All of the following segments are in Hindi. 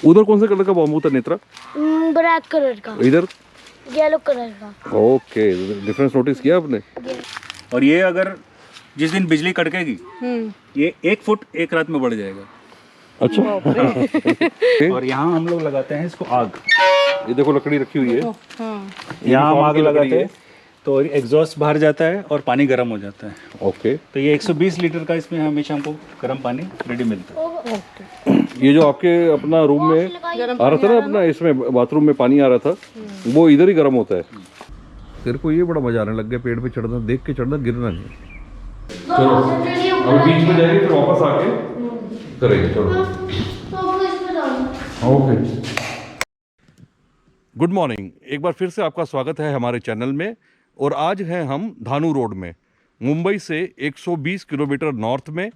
उधर कौन से कलर का बॉम्बू था नेत्रा? ब्लैक कलर का। इधर येलो कलर का। ओके, डिफरेंस नोटिस किया आपने? और ये अगर जिस दिन बिजली कड़केगी ये 1 फुट 1 रात में बढ़ जाएगा। अच्छा। और यहाँ हम लोग लगाते हैं इसको आग। ये देखो लकड़ी रखी हुई है, यहाँ हम आग की लकड़ी लगाते है। हैं तो एग्जॉस्ट बाहर जाता है और पानी गर्म हो जाता है। ओके, तो ये 120 लीटर का इसमें हमेशा हमको गर्म पानी रेडी मिलता है। ये जो आपके अपना रूम में आ रहा था ना, अपना इसमें बाथरूम में पानी आ रहा था, वो इधर ही गर्म होता है। तेरे को ये बड़ा मजा आने लग गया पेड़ पे चढ़ना, देख के चढ़ना, गिरना नहीं। चलो अब बीच में जाएंगे, फिर वापस आके करेंगे। चलो ओके। गुड मॉर्निंग, एक बार फिर से आपका स्वागत है हमारे चैनल में। और आज हैं हम धानू रोड में, मुंबई से 120 किलोमीटर नॉर्थ में,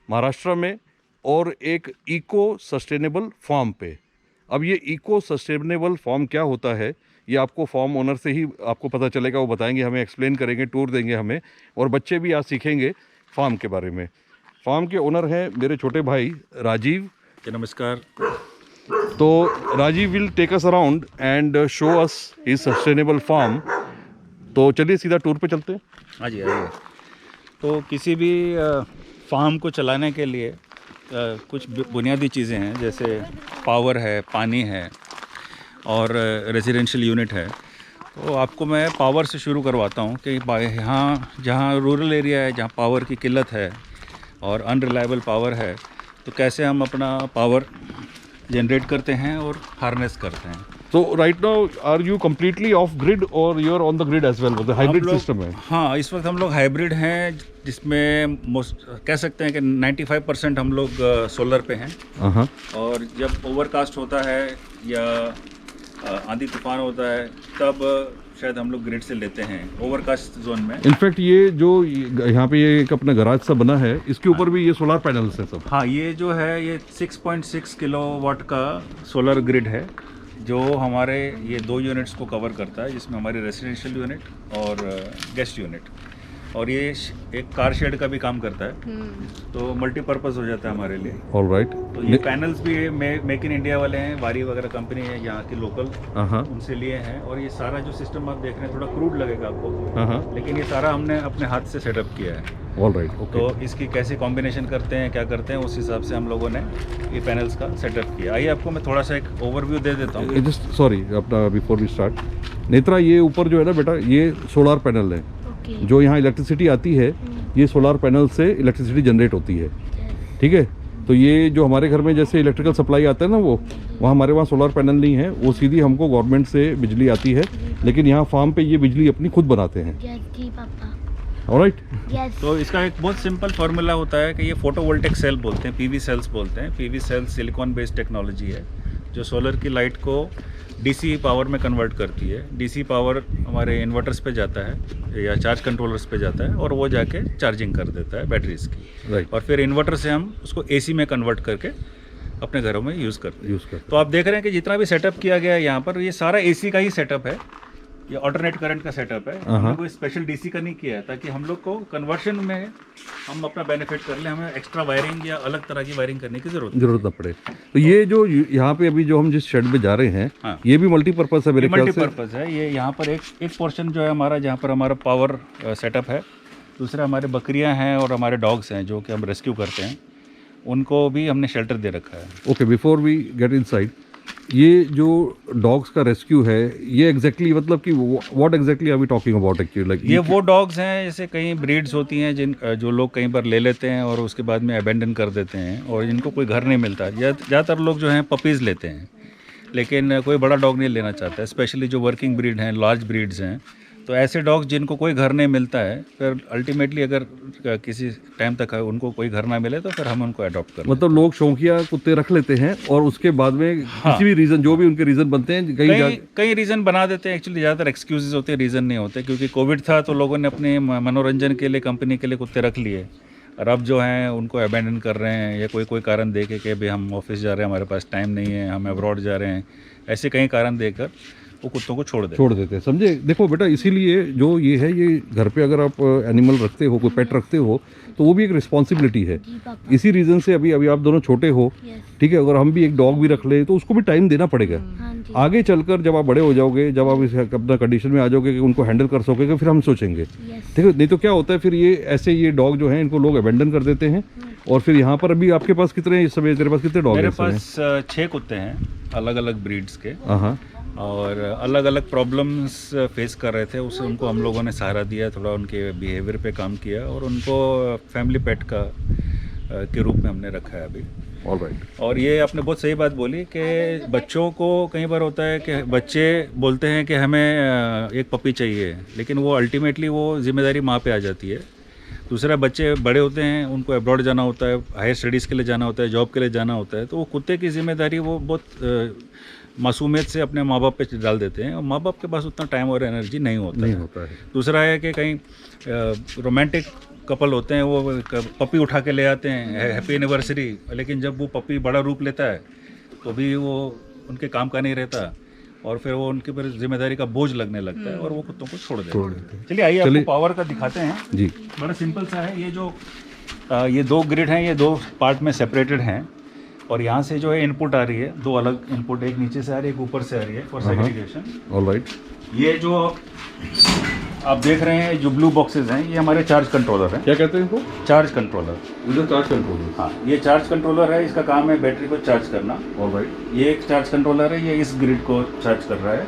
महाराष्ट्र में, और एक इको सस्टेनेबल फार्म पे। अब ये इको सस्टेनेबल फार्म क्या होता है ये आपको फार्म ओनर से ही आपको पता चलेगा, वो बताएंगे, हमें एक्सप्लेन करेंगे, टूर देंगे हमें, और बच्चे भी आज सीखेंगे फार्म के बारे में। फार्म के ओनर हैं मेरे छोटे भाई राजीव। नमस्कार। तो Rajiv will take us around and show us his sustainable farm. तो चलिए सीधा टूर पे चलते हैं। हाँ जी, आइए। तो किसी भी फार्म को चलाने के लिए कुछ बुनियादी चीज़ें हैं, जैसे पावर है, पानी है और रेजिडेंशियल यूनिट है। तो आपको मैं पावर से शुरू करवाता हूँ कि यहाँ जहाँ रूरल एरिया है, जहाँ पावर की किल्लत है और अनरिलायबल पावर है, तो कैसे हम अपना पावर जनरेट करते हैं और हार्नेस करते हैं। So right now are you completely off grid or you are on the grid as well? वो हाइब्रिड सिस्टम है। हाँ, इस वक्त हम लोग हाइब्रिड हैं, जिसमें कह सकते हैं कि 95% हम लोग सोलर पे हैं। और जब ओवरकास्ट होता है या आंधी तूफान होता है तब शायद हम लोग ग्रिड से लेते हैं ओवरकास्ट जोन में। इनफैक्ट ये जो यहाँ पे ये एक अपना गराज सा बना है, इसके ऊपर भी ये सोलर पैनल्स हैं सब। हाँ, ये जो है ये 6.6 किलोवाट का सोलर ग्रिड है, जो हमारे ये 2 यूनिट्स को कवर करता है, जिसमें हमारी रेजिडेंशियल यूनिट और गेस्ट यूनिट, और ये एक कार शेड का भी काम करता है। तो मल्टीपर्पज़ हो जाता है हमारे लिए। ऑलराइट। तो ये पैनल्स भी मेक इन इंडिया वाले हैं, वारी वगैरह कंपनी है यहाँ की लोकल, उनसे लिए हैं। और ये सारा जो सिस्टम आप देख रहे हैं थोड़ा क्रूड लगेगा आपको, लेकिन ये सारा हमने अपने हाथ से सेटअप किया है। Alright, okay. तो इसकी कैसे कॉम्बिनेशन करते हैं, क्या करते हैं, उस हिसाब से हम लोगों ने ये पैनल्स का सेटअप किया। आइए आपको मैं थोड़ा सा एक ओवरव्यू दे देता हूँ। जस्ट सॉरी, अपना बिफोर वी स्टार्ट, नेत्रा ये ऊपर जो है ना बेटा, ये सोलर पैनल है। जो यहाँ इलेक्ट्रिसिटी आती है ये सोलर पैनल से इलेक्ट्रिसिटी जनरेट होती है, ठीक है। तो ये जो हमारे घर में जैसे इलेक्ट्रिकल सप्लाई आता है ना, वो वहाँ हमारे वहाँ सोलर पैनल नहीं है, वो सीधी हमको गवर्नमेंट से बिजली आती है, लेकिन यहाँ फार्म पे ये बिजली अपनी खुद बनाते हैं। ऑलराइट। तो इसका एक बहुत सिंपल फार्मूला होता है कि ये फोटोवोल्टिक सेल बोलते हैं, पीवी सेल्स बोलते हैं। PV cell silicon based technology है जो सोलर की लाइट को डीसी पावर में कन्वर्ट करती है। डीसी पावर हमारे इन्वर्टर्स पे जाता है या चार्ज कंट्रोलर्स पे जाता है, और वो जाके चार्जिंग कर देता है बैटरीज की। राइट। और फिर इन्वर्टर से हम उसको एसी में कन्वर्ट करके अपने घरों में यूज़ करते हैं। तो आप देख रहे हैं कि जितना भी सेटअप किया गया है यहाँ पर, ये सारा एसी का ही सेटअप है, ये अल्टरनेट करंट का सेटअप है। हमने कोई स्पेशल डीसी का नहीं किया है, ताकि हम लोग को कन्वर्शन में हम अपना बेनिफिट कर लें, हमें एक्स्ट्रा वायरिंग या अलग तरह की वायरिंग करने की जरूरत ना पड़े। तो ये जो यहाँ पे अभी जो हम जिस शेड में जा रहे हैं, हाँ, ये भी मल्टीपर्पज़ है मेरे ख्याल से। मल्टीपर्पज़ है ये। यहाँ पर एक पोर्शन जो है हमारा, जहाँ पर हमारा पावर सेटअप है। दूसरा हमारे बकरियाँ हैं और हमारे डॉग्स हैं जो कि हम रेस्क्यू करते हैं, उनको भी हमने शेल्टर दे रखा है। Okay, before we get inside, ये जो डॉग्स का रेस्क्यू है, ये एग्जैक्टली मतलब कि what exactly are we talking about actually? Like ये वो डॉग्स हैं, जैसे कई ब्रीड्स होती हैं जो लोग कहीं पर ले लेते हैं और उसके बाद में अबेंडन कर देते हैं, और जिनको कोई घर नहीं मिलता। ज़्यादातर लोग जो हैं पपीज़ लेते हैं, लेकिन कोई बड़ा डॉग नहीं लेना चाहता है, स्पेशली जो वर्किंग ब्रीड हैं, लार्ज ब्रीड्स हैं। तो ऐसे डॉग्स जिनको कोई घर नहीं मिलता है, फिर अल्टीमेटली अगर किसी टाइम तक उनको कोई घर ना मिले तो फिर हम उनको अडॉप्ट करते हैं। मतलब लोग शौकिया कुत्ते रख लेते हैं और उसके बाद में किसी भी रीज़न, जो भी उनके रीज़न बनते हैं, कई रीज़न बना देते हैं। एक्चुअली ज़्यादातर एक्सक्यूजेज होते हैं, रीज़न नहीं होते। क्योंकि कोविड था तो लोगों ने अपने मनोरंजन के लिए, कंपनी के लिए कुत्ते रख लिए, और अब जो हैं उनको अबैंडन कर रहे हैं, या कोई कारण दे के कि भाई हम ऑफिस जा रहे हैं, हमारे पास टाइम नहीं है, हम अब्रॉड जा रहे हैं, ऐसे कई कारण देकर वो कुत्तों को छोड़ देते छोड़ देते हैं, समझे। देखो बेटा, इसीलिए जो ये है, ये घर पे अगर आप एनिमल रखते हो, कोई पेट रखते हो, तो वो भी एक रिस्पॉन्सिबिलिटी है। जी पापा। इसी रीज़न से अभी अभी आप दोनों छोटे हो, यस। ठीक है। अगर हम भी एक डॉग भी रख ले तो उसको भी टाइम देना पड़ेगा। हाँ जी। आगे चलकर जब आप बड़े हो जाओगे, जब आप इस अपना कंडीशन में आ जाओगे कि उनको हैंडल कर सकोगे, फिर हम सोचेंगे, यस। ठीक है। नहीं तो क्या होता है फिर, ये ऐसे ये डॉग जो हैं, इनको लोग अबेंडन कर देते हैं। और फिर यहाँ पर अभी आपके पास कितने, इस समय तेरे पास कितने डॉग हैं मेरे इस समय? पास 6 कुत्ते हैं, अलग अलग ब्रीड्स के, हाँ, और अलग अलग प्रॉब्लम्स फेस कर रहे थे। उससे उनको हम लोगों ने सहारा दिया, थोड़ा उनके बिहेवियर पे काम किया, और उनको फैमिली पेट का के रूप में हमने रखा है अभी। ऑलराइट। और ये आपने बहुत सही बात बोली कि बच्चों को कई बार होता है कि बच्चे बोलते हैं कि हमें एक पपी चाहिए, लेकिन वो अल्टीमेटली वो जिम्मेदारी माँ पे आ जाती है। दूसरा, बच्चे बड़े होते हैं, उनको अब्रॉड जाना होता है, हायर स्टडीज़ के लिए जाना होता है, जॉब के लिए जाना होता है, तो वो कुत्ते की जिम्मेदारी वो बहुत मासूमियत से अपने माँ बाप पे डाल देते हैं, और माँ बाप के पास उतना टाइम और एनर्जी नहीं होता है। दूसरा है कि कहीं रोमांटिक कपल होते हैं, वो पपी उठा के ले आते हैं, हैप्पी एनिवर्सरी, लेकिन जब वो पपी बड़ा रूप लेता है तो भी वो उनके काम का नहीं रहता, और फिर वो उनके पर जिम्मेदारी का बोझ लगने लगता है, और वो कुत्तों को छोड़ देते हैं। चलिए आइए आपको पावर का दिखाते हैं जी। बड़ा सिंपल सा है। ये जो ये 2 ग्रिड हैं, ये 2 पार्ट में सेपरेटेड हैं, और यहाँ से जो है इनपुट आ रही है, 2 अलग इनपुट, एक नीचे से आ रही है, एक ऊपर से आ रही है फॉर सेग्रीगेशन। ऑलराइट। ये जो आप देख रहे हैं, जो ब्लू बॉक्सेस हैं, ये हमारे चार्ज कंट्रोलर हैं। क्या कहते हैं इनको? Charge controller. इधर चार्ज कंट्रोलर। हाँ, ये चार्ज कंट्रोलर है, इसका काम है बैटरी को चार्ज करना। ऑलराइट। ये एक चार्ज कंट्रोलर है, ये इस ग्रिड को चार्ज कर रहा है,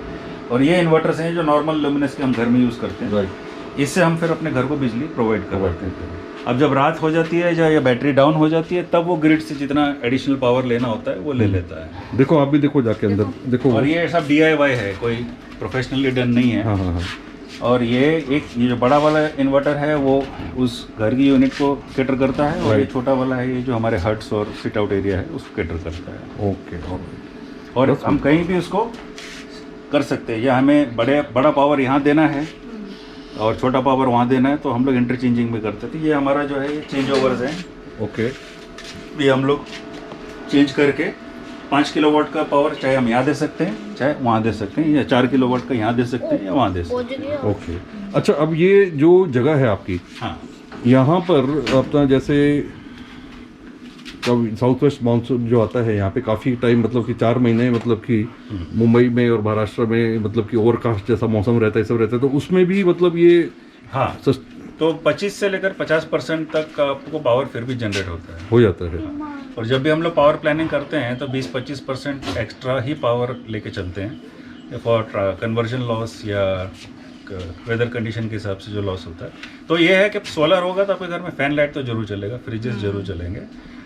और ये इन्वर्टर्स हैं जो नॉर्मल लुमिनस के हम घर में यूज़ करते हैं। राइट। इससे हम फिर अपने घर को बिजली प्रोवाइड करवाते हैं। अब जब रात हो जाती है या बैटरी डाउन हो जाती है, तब वो ग्रिड से जितना एडिशनल पावर लेना होता है वो ले लेता है। देखो, आप भी देखो जाके अंदर देखो। और ये सब DIY है, कोई प्रोफेशनली डन नहीं है। हाँ हाँ हाँ। और ये जो बड़ा वाला इन्वर्टर है वो उस घर की यूनिट को कैटर करता है, और ये छोटा वाला है, ये जो हमारे हट्स और सिट आउट एरिया है उसको कैटर करता है। ओके। और हम कहीं भी उसको कर सकते हैं, या हमें बड़ा पावर यहाँ देना है और छोटा पावर वहाँ देना है, तो हम लोग इंटरचेंजिंग में करते थे। ये हमारा जो है ये चेंज ओवर्स हैं। ओके। ये हम लोग चेंज करके 5 किलोवाट का पावर चाहे हम यहाँ दे सकते हैं, चाहे वहाँ दे सकते हैं, या 4 किलोवाट का यहाँ दे सकते हैं, या वहाँ दे सकते हैं। ओके। अच्छा, अब ये जो जगह है आपकी, हाँ, यहाँ पर अपना जैसे कब साउथ वेस्ट मानसून जो आता है यहाँ पे काफ़ी टाइम, मतलब कि 4 महीने, मतलब कि मुंबई में और महाराष्ट्र में मतलब कि ओवरकास्ट जैसा मौसम रहता है, सब रहता है, तो उसमें भी मतलब ये हाँ, तो 25 से लेकर 50% तक आपको पावर फिर भी जनरेट होता है, हो जाता है। और जब भी हम लोग पावर प्लानिंग करते हैं तो 20-25% एक्स्ट्रा ही पावर लेके चलते हैं, फॉर कन्वर्जन लॉस या वेदर कंडीशन के हिसाब से जो लॉस होता है। तो ये है कि सोलर होगा तो आपके घर में फैन लाइट तो जरूर चलेगा, फ्रिजेस जरूर चलेंगे,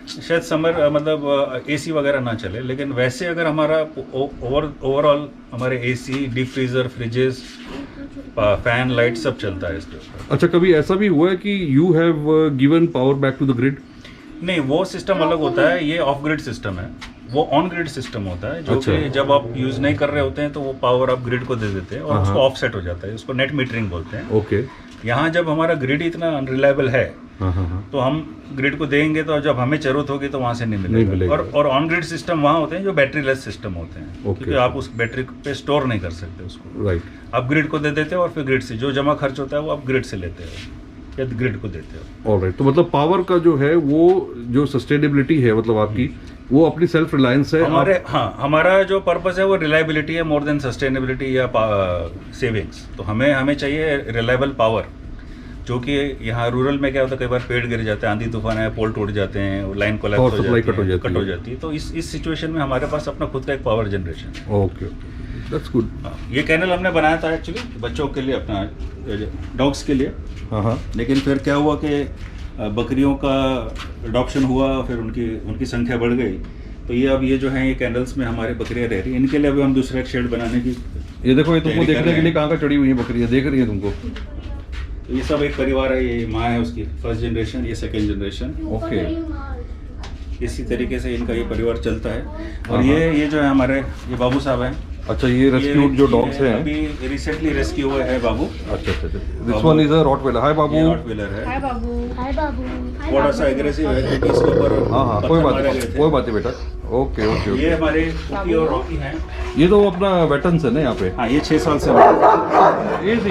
शायद समर मतलब AC वगैरह ना चले, लेकिन वैसे अगर हमारा ओवरऑल हमारे AC, deep freezer, freezes, fan, light सब चलता है इसके ऊपर। अच्छा, कभी ऐसा भी हुआ है कि you have given power back to the grid? नहीं, वो सिस्टम अलग होता है, ये ऑफ ग्रिड सिस्टम है। वो ऑन ग्रिड सिस्टम होता है, जो कि जब आप यूज़ नहीं कर रहे होते हैं तो वो पावर आप ग्रिड को दे देते हैं और उसको ऑफसेट हो जाता है, उसको नेट मीटरिंग बोलते हैं। ओके। यहाँ जब हमारा ग्रिड इतना अनरिलायबल है तो हम ग्रिड को देंगे, तो जब हमें जरूरत होगी तो वहाँ से नहीं मिलेगा। और ऑन ग्रिड सिस्टम वहाँ होते हैं जो बैटरी लेस सिस्टम होते हैं, क्योंकि आप उस बैटरी पे स्टोर नहीं कर सकते उसको। राइट। आप ग्रिड को दे देते हो और फिर ग्रिड से जो जमा खर्च होता है वो आप ग्रिड से लेते हो या ग्रिड को देते हो। ऑलराइट। तो मतलब पावर का जो है वो जो सस्टेनेबिलिटी है, मतलब आपकी वो अपनी सेल्फ रिलायंस है हमारे। हाँ, हमारा जो पर्पस है वो रिलायबिलिटी है मोर देन सस्टेनेबिलिटी या सेविंग्स। तो हमें चाहिए रिलायबल पावर, जो कि यहाँ रूरल में क्या होता है, कई बार पेड़ गिर जाते हैं, आंधी तूफान है, पोल टूट जाते हैं, लाइन कोलैप्स कट हो जाती है। तो इस सिचुएशन में हमारे पास अपना खुद का एक पावर जनरेशन है। Okay, that's good. ये कैनल हमने बनाया था एक्चुअली बच्चों के लिए, अपना डॉग्स के लिए। हाँ। लेकिन फिर क्या हुआ कि बकरियों का अडॉप्शन हुआ, फिर उनकी संख्या बढ़ गई, तो ये जो है ये कैंडल्स में हमारे बकरियां रह रही हैं। इनके लिए अभी हम दूसरा एक शेड बनाने की, ये देखो, ये तुमको देखने के लिए कहाँ का चढ़ी हुई है बकरियां, देख रही है तुमको। तो ये सब एक परिवार है, ये माँ है उसकी फर्स्ट जनरेशन, ये सेकेंड जनरेशन। ओके। इसी तरीके से इनका ये परिवार चलता है। और ये जो है हमारे ये बाबू साहब हैं। अच्छा, ये रेस्क्यूड जो डॉग्स हैं, अभी रिसेंटली रेस्क्यू हुए हैं बाबू। अच्छा। This one is a Rottweiler. Hi Babu. Rottweiler है। हाय बाबू। थोड़ा सा एग्रेसिव है क्योंकि इसके ऊपर हाँ, कोई बात नहीं बेटा। ओके ओके ये ओके। हमारे कुकी और रॉकी हैं। ये तो अपना वेटर्न्स है ना यहाँ पे। हाँ, ये 6 साल से इजी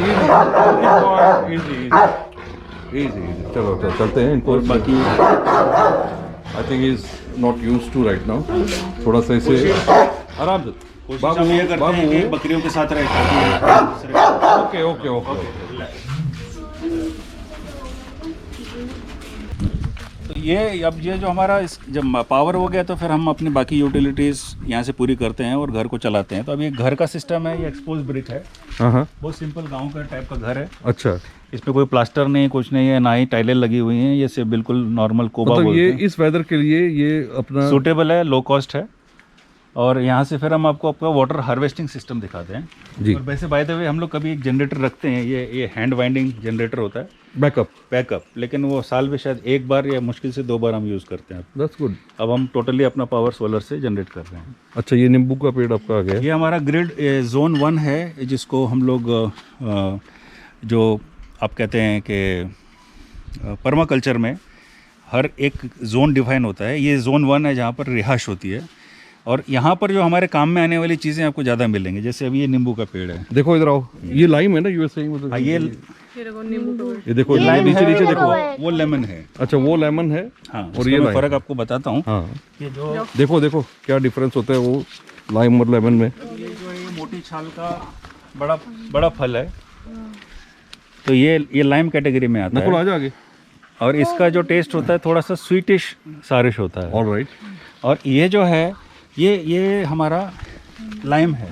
इजी चलो चलते हैं इनको। और बाकी I think is not used to right now. थोड़ा सा इसे आराम से कोशिश हम ये करते हैं कि बकरियों के साथ रहे ताकि ओके ओके ओके। तो ये अब ये जो हमारा जब पावर हो गया तो फिर हम अपनी बाकी यूटिलिटीज़ यहाँ से पूरी करते हैं और घर को चलाते हैं। तो अब ये घर का सिस्टम है, ये एक्सपोज ब्रिक है, हाँ बहुत सिंपल गांव का टाइप का घर है। अच्छा, इसमें कोई प्लास्टर नहीं, कुछ नहीं है, ना ही टाइलें लगी हुई हैं। ये सिर्फ बिल्कुल नॉर्मल कोबा मतलब बोलते ये हैं। इस वेदर के लिए ये अपना सूटेबल है, लो कॉस्ट है। और यहाँ से फिर हम आपको आपका वाटर हार्वेस्टिंग सिस्टम दिखाते हैं जी। और वैसे बाय द वे हम लोग कभी एक जनरेटर रखते हैं, ये हैंड वाइंडिंग जनरेटर होता है, बैकअप। लेकिन वो साल में शायद एक बार या मुश्किल से 2 बार हम यूज़ करते हैं। That's good. अब हम टोटली अपना पावर सोलर से जनरेट कर रहे हैं। अच्छा, ये नींबू का पेड़ आपका आ गया। ये हमारा ग्रिड जोन 1 है, जिसको हम लोग जो आप कहते हैं कि पर्माकल्चर में हर एक जोन डिफाइन होता है। ये जोन 1 है जहाँ पर रिहाइश होती है और यहाँ पर जो हमारे काम में आने वाली चीज़ें आपको ज़्यादा मिलेंगी। जैसे अभी ये नींबू का पेड़ है। देखो इधर आओ, ये लाइम है ना यूएसए में। हाँ, ये देखो लाइम नीचे है, नीचे देखो। वो लेमन है। अच्छा, वो लेमन है। हाँ, और ये मैं lime। फ़र्क आपको बताता हूँ। हाँ, ये जो देखो देखो क्या डिफरेंस होता है वो लाइम और लेमन में। ये जो है ये मोटी छाल का बड़ा बड़ा फल है, तो ये लाइम कैटेगरी में आता नकुल है। आ जा आगे। और इसका जो टेस्ट होता है थोड़ा सा स्वीटिश सारिश होता है। ऑलराइट। और ये जो है ये हमारा लाइम है।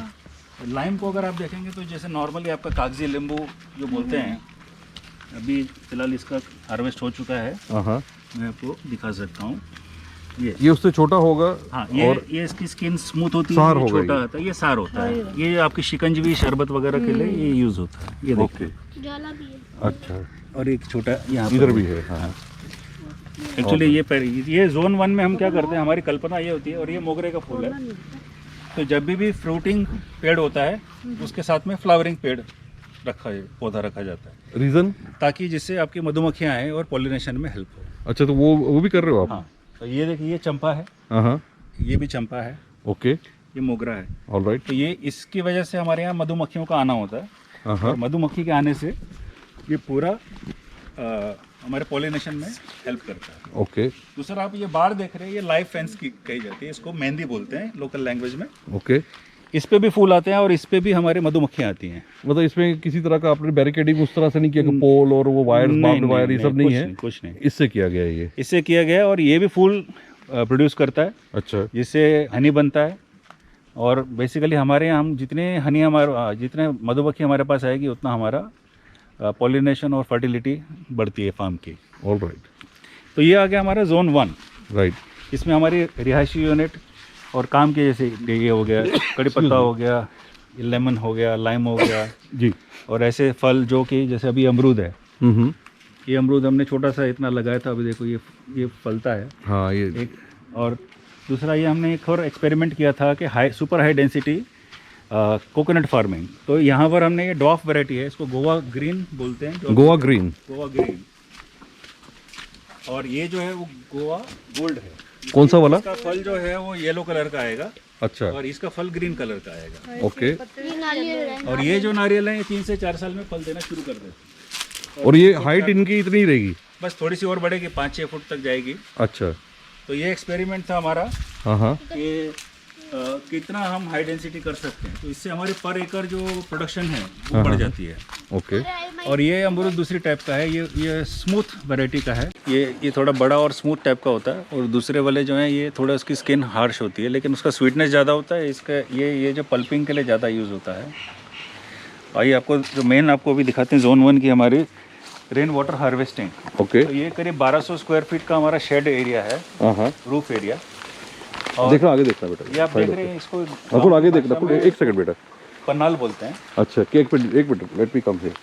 लाइम को अगर आप देखेंगे तो जैसे नॉर्मली आपका कागजी नींबू जो बोलते हैं, अभी फिलहाल इसका हार्वेस्ट हो चुका है, हाँ, मैं आपको दिखा सकता हूँ। ये उससे छोटा होगा। हाँ, और ये इसकी स्किन स्मूथ होती सार है, होगा छोटा ये। होता है, ये सार होता है। ये आपकी शिकंजवी शरबत वगैरह के लिए ये यूज़ होता है। ये ओके, देखिए, जाला भी है। अच्छा, और एक छोटा यहाँ इधर भी है। हाँ, एक्चुअली ये जोन 1 में हम क्या करते हैं, हमारी कल्पना ये होती है। और ये मोगरे का फूल है, तो जब भी फ्रूटिंग पेड़ होता है उसके साथ में फ्लावरिंग पेड़ पौधा रखा जाता है, रीजन? ताकि जिससे आपकी मधुमक्खियाँ आएँ और पॉलिनेशन में हेल्प हो। अच्छा, तो वो भी कर रहे हो आप? हाँ, तो ये देखिए, ये चंपा है, हाँ, ये भी चंपा है, ओके, ये मोगरा है। ऑलराइट। तो ये इसकी वजह से हमारे यहाँ मधुमक्खियों का आना होता है। और मधुमक्खी के आने से ये पूरा हमारे पॉलिनेशन में हेल्प करता है। ओके दूसरा, आप ये बाढ़ देख रहे हैं, ये लाइव फेंस की कही जाती है, इसको मेहंदी बोलते हैं लोकल लैंग्वेज में। ओके। इस पे भी फूल आते हैं और इस पे भी हमारे मधुमक्खियाँ आती हैं। मतलब इसमें किसी तरह का आपने बैरिकेडिंग उस तरह से नहीं किया कि पोल और वो वायर, बार्ब्ड वायर, ये सब नहीं है? कुछ नहीं, इससे किया गया है ये? इससे किया गया है। और ये भी फूल प्रोड्यूस करता है, अच्छा, जिससे हनी बनता है। और बेसिकली हमारे यहाँ हम जितने मधुमक्खी हमारे पास आएगी उतना हमारा पॉलिनेशन और फर्टिलिटी बढ़ती है फार्म की। ऑलराइट। तो ये आ गया हमारा जोन 1। राइट। इसमें हमारी रिहायशी यूनिट और काम के जैसे ये हो गया, कड़ी पत्ता हो गया, लेमन हो गया, लाइम हो गया जी। और ऐसे फल जो कि जैसे अभी अमरूद है, हम्म। ये अमरूद हमने छोटा सा इतना लगाया था, अभी देखो ये फलता है। हाँ, ये एक और दूसरा, ये हमने एक और एक्सपेरिमेंट किया था कि super high density coconut farming. तो यहाँ पर हमने ये डॉफ वैरायटी है, इसको गोवा ग्रीन बोलते हैं। गोवा ग्रीन। गोवा ग्रीन। और ये जो है वो गोवा गोल्ड है। कौन सा वाला? इसका फल जो है वो येलो कलर का आएगा अच्छा, और इसका फल ग्रीन कलर का आएगा। ओके। ये नारियल है। और ये जो नारियल है ये 3 से 4 साल में फल देना शुरू कर देते हैं। और ये हाइट इनकी इतनी ही रहेगी? बस थोड़ी सी और बढ़ेगी, 5-6 फुट तक जाएगी। अच्छा। तो ये एक्सपेरिमेंट था हमारा हाँ, कि कितना हम हाई डेंसिटी कर सकते हैं। तो इससे हमारे पर एकड़ जो प्रोडक्शन है वो बढ़ जाती है। ओके। और ये अमरूद दूसरी टाइप का है, ये स्मूथ वैरायटी का है। ये थोड़ा बड़ा और स्मूथ टाइप का होता है। और दूसरे वाले जो हैं ये थोड़ा उसकी स्किन हार्श होती है, लेकिन उसका स्वीटनेस ज़्यादा होता है। इसका ये जो पल्पिंग के लिए ज़्यादा यूज़ होता है। आइए आपको जो मेन आपको अभी दिखाते हैं, जोन 1 की हमारी रेन वाटर हार्वेस्टिंग। ओके। तो ये करीब 1200 स्क्वायर फीट का हमारा शेड एरिया है, हाँ, रूफ एरिया। देखना आगे, देखना बेटा। ये आप देख रहे हैं इसको नकुल आगे देखना। नकुल एक सेकंड बेटा। पन्नाल बोलते हैं। अच्छा, एक minute let me come here.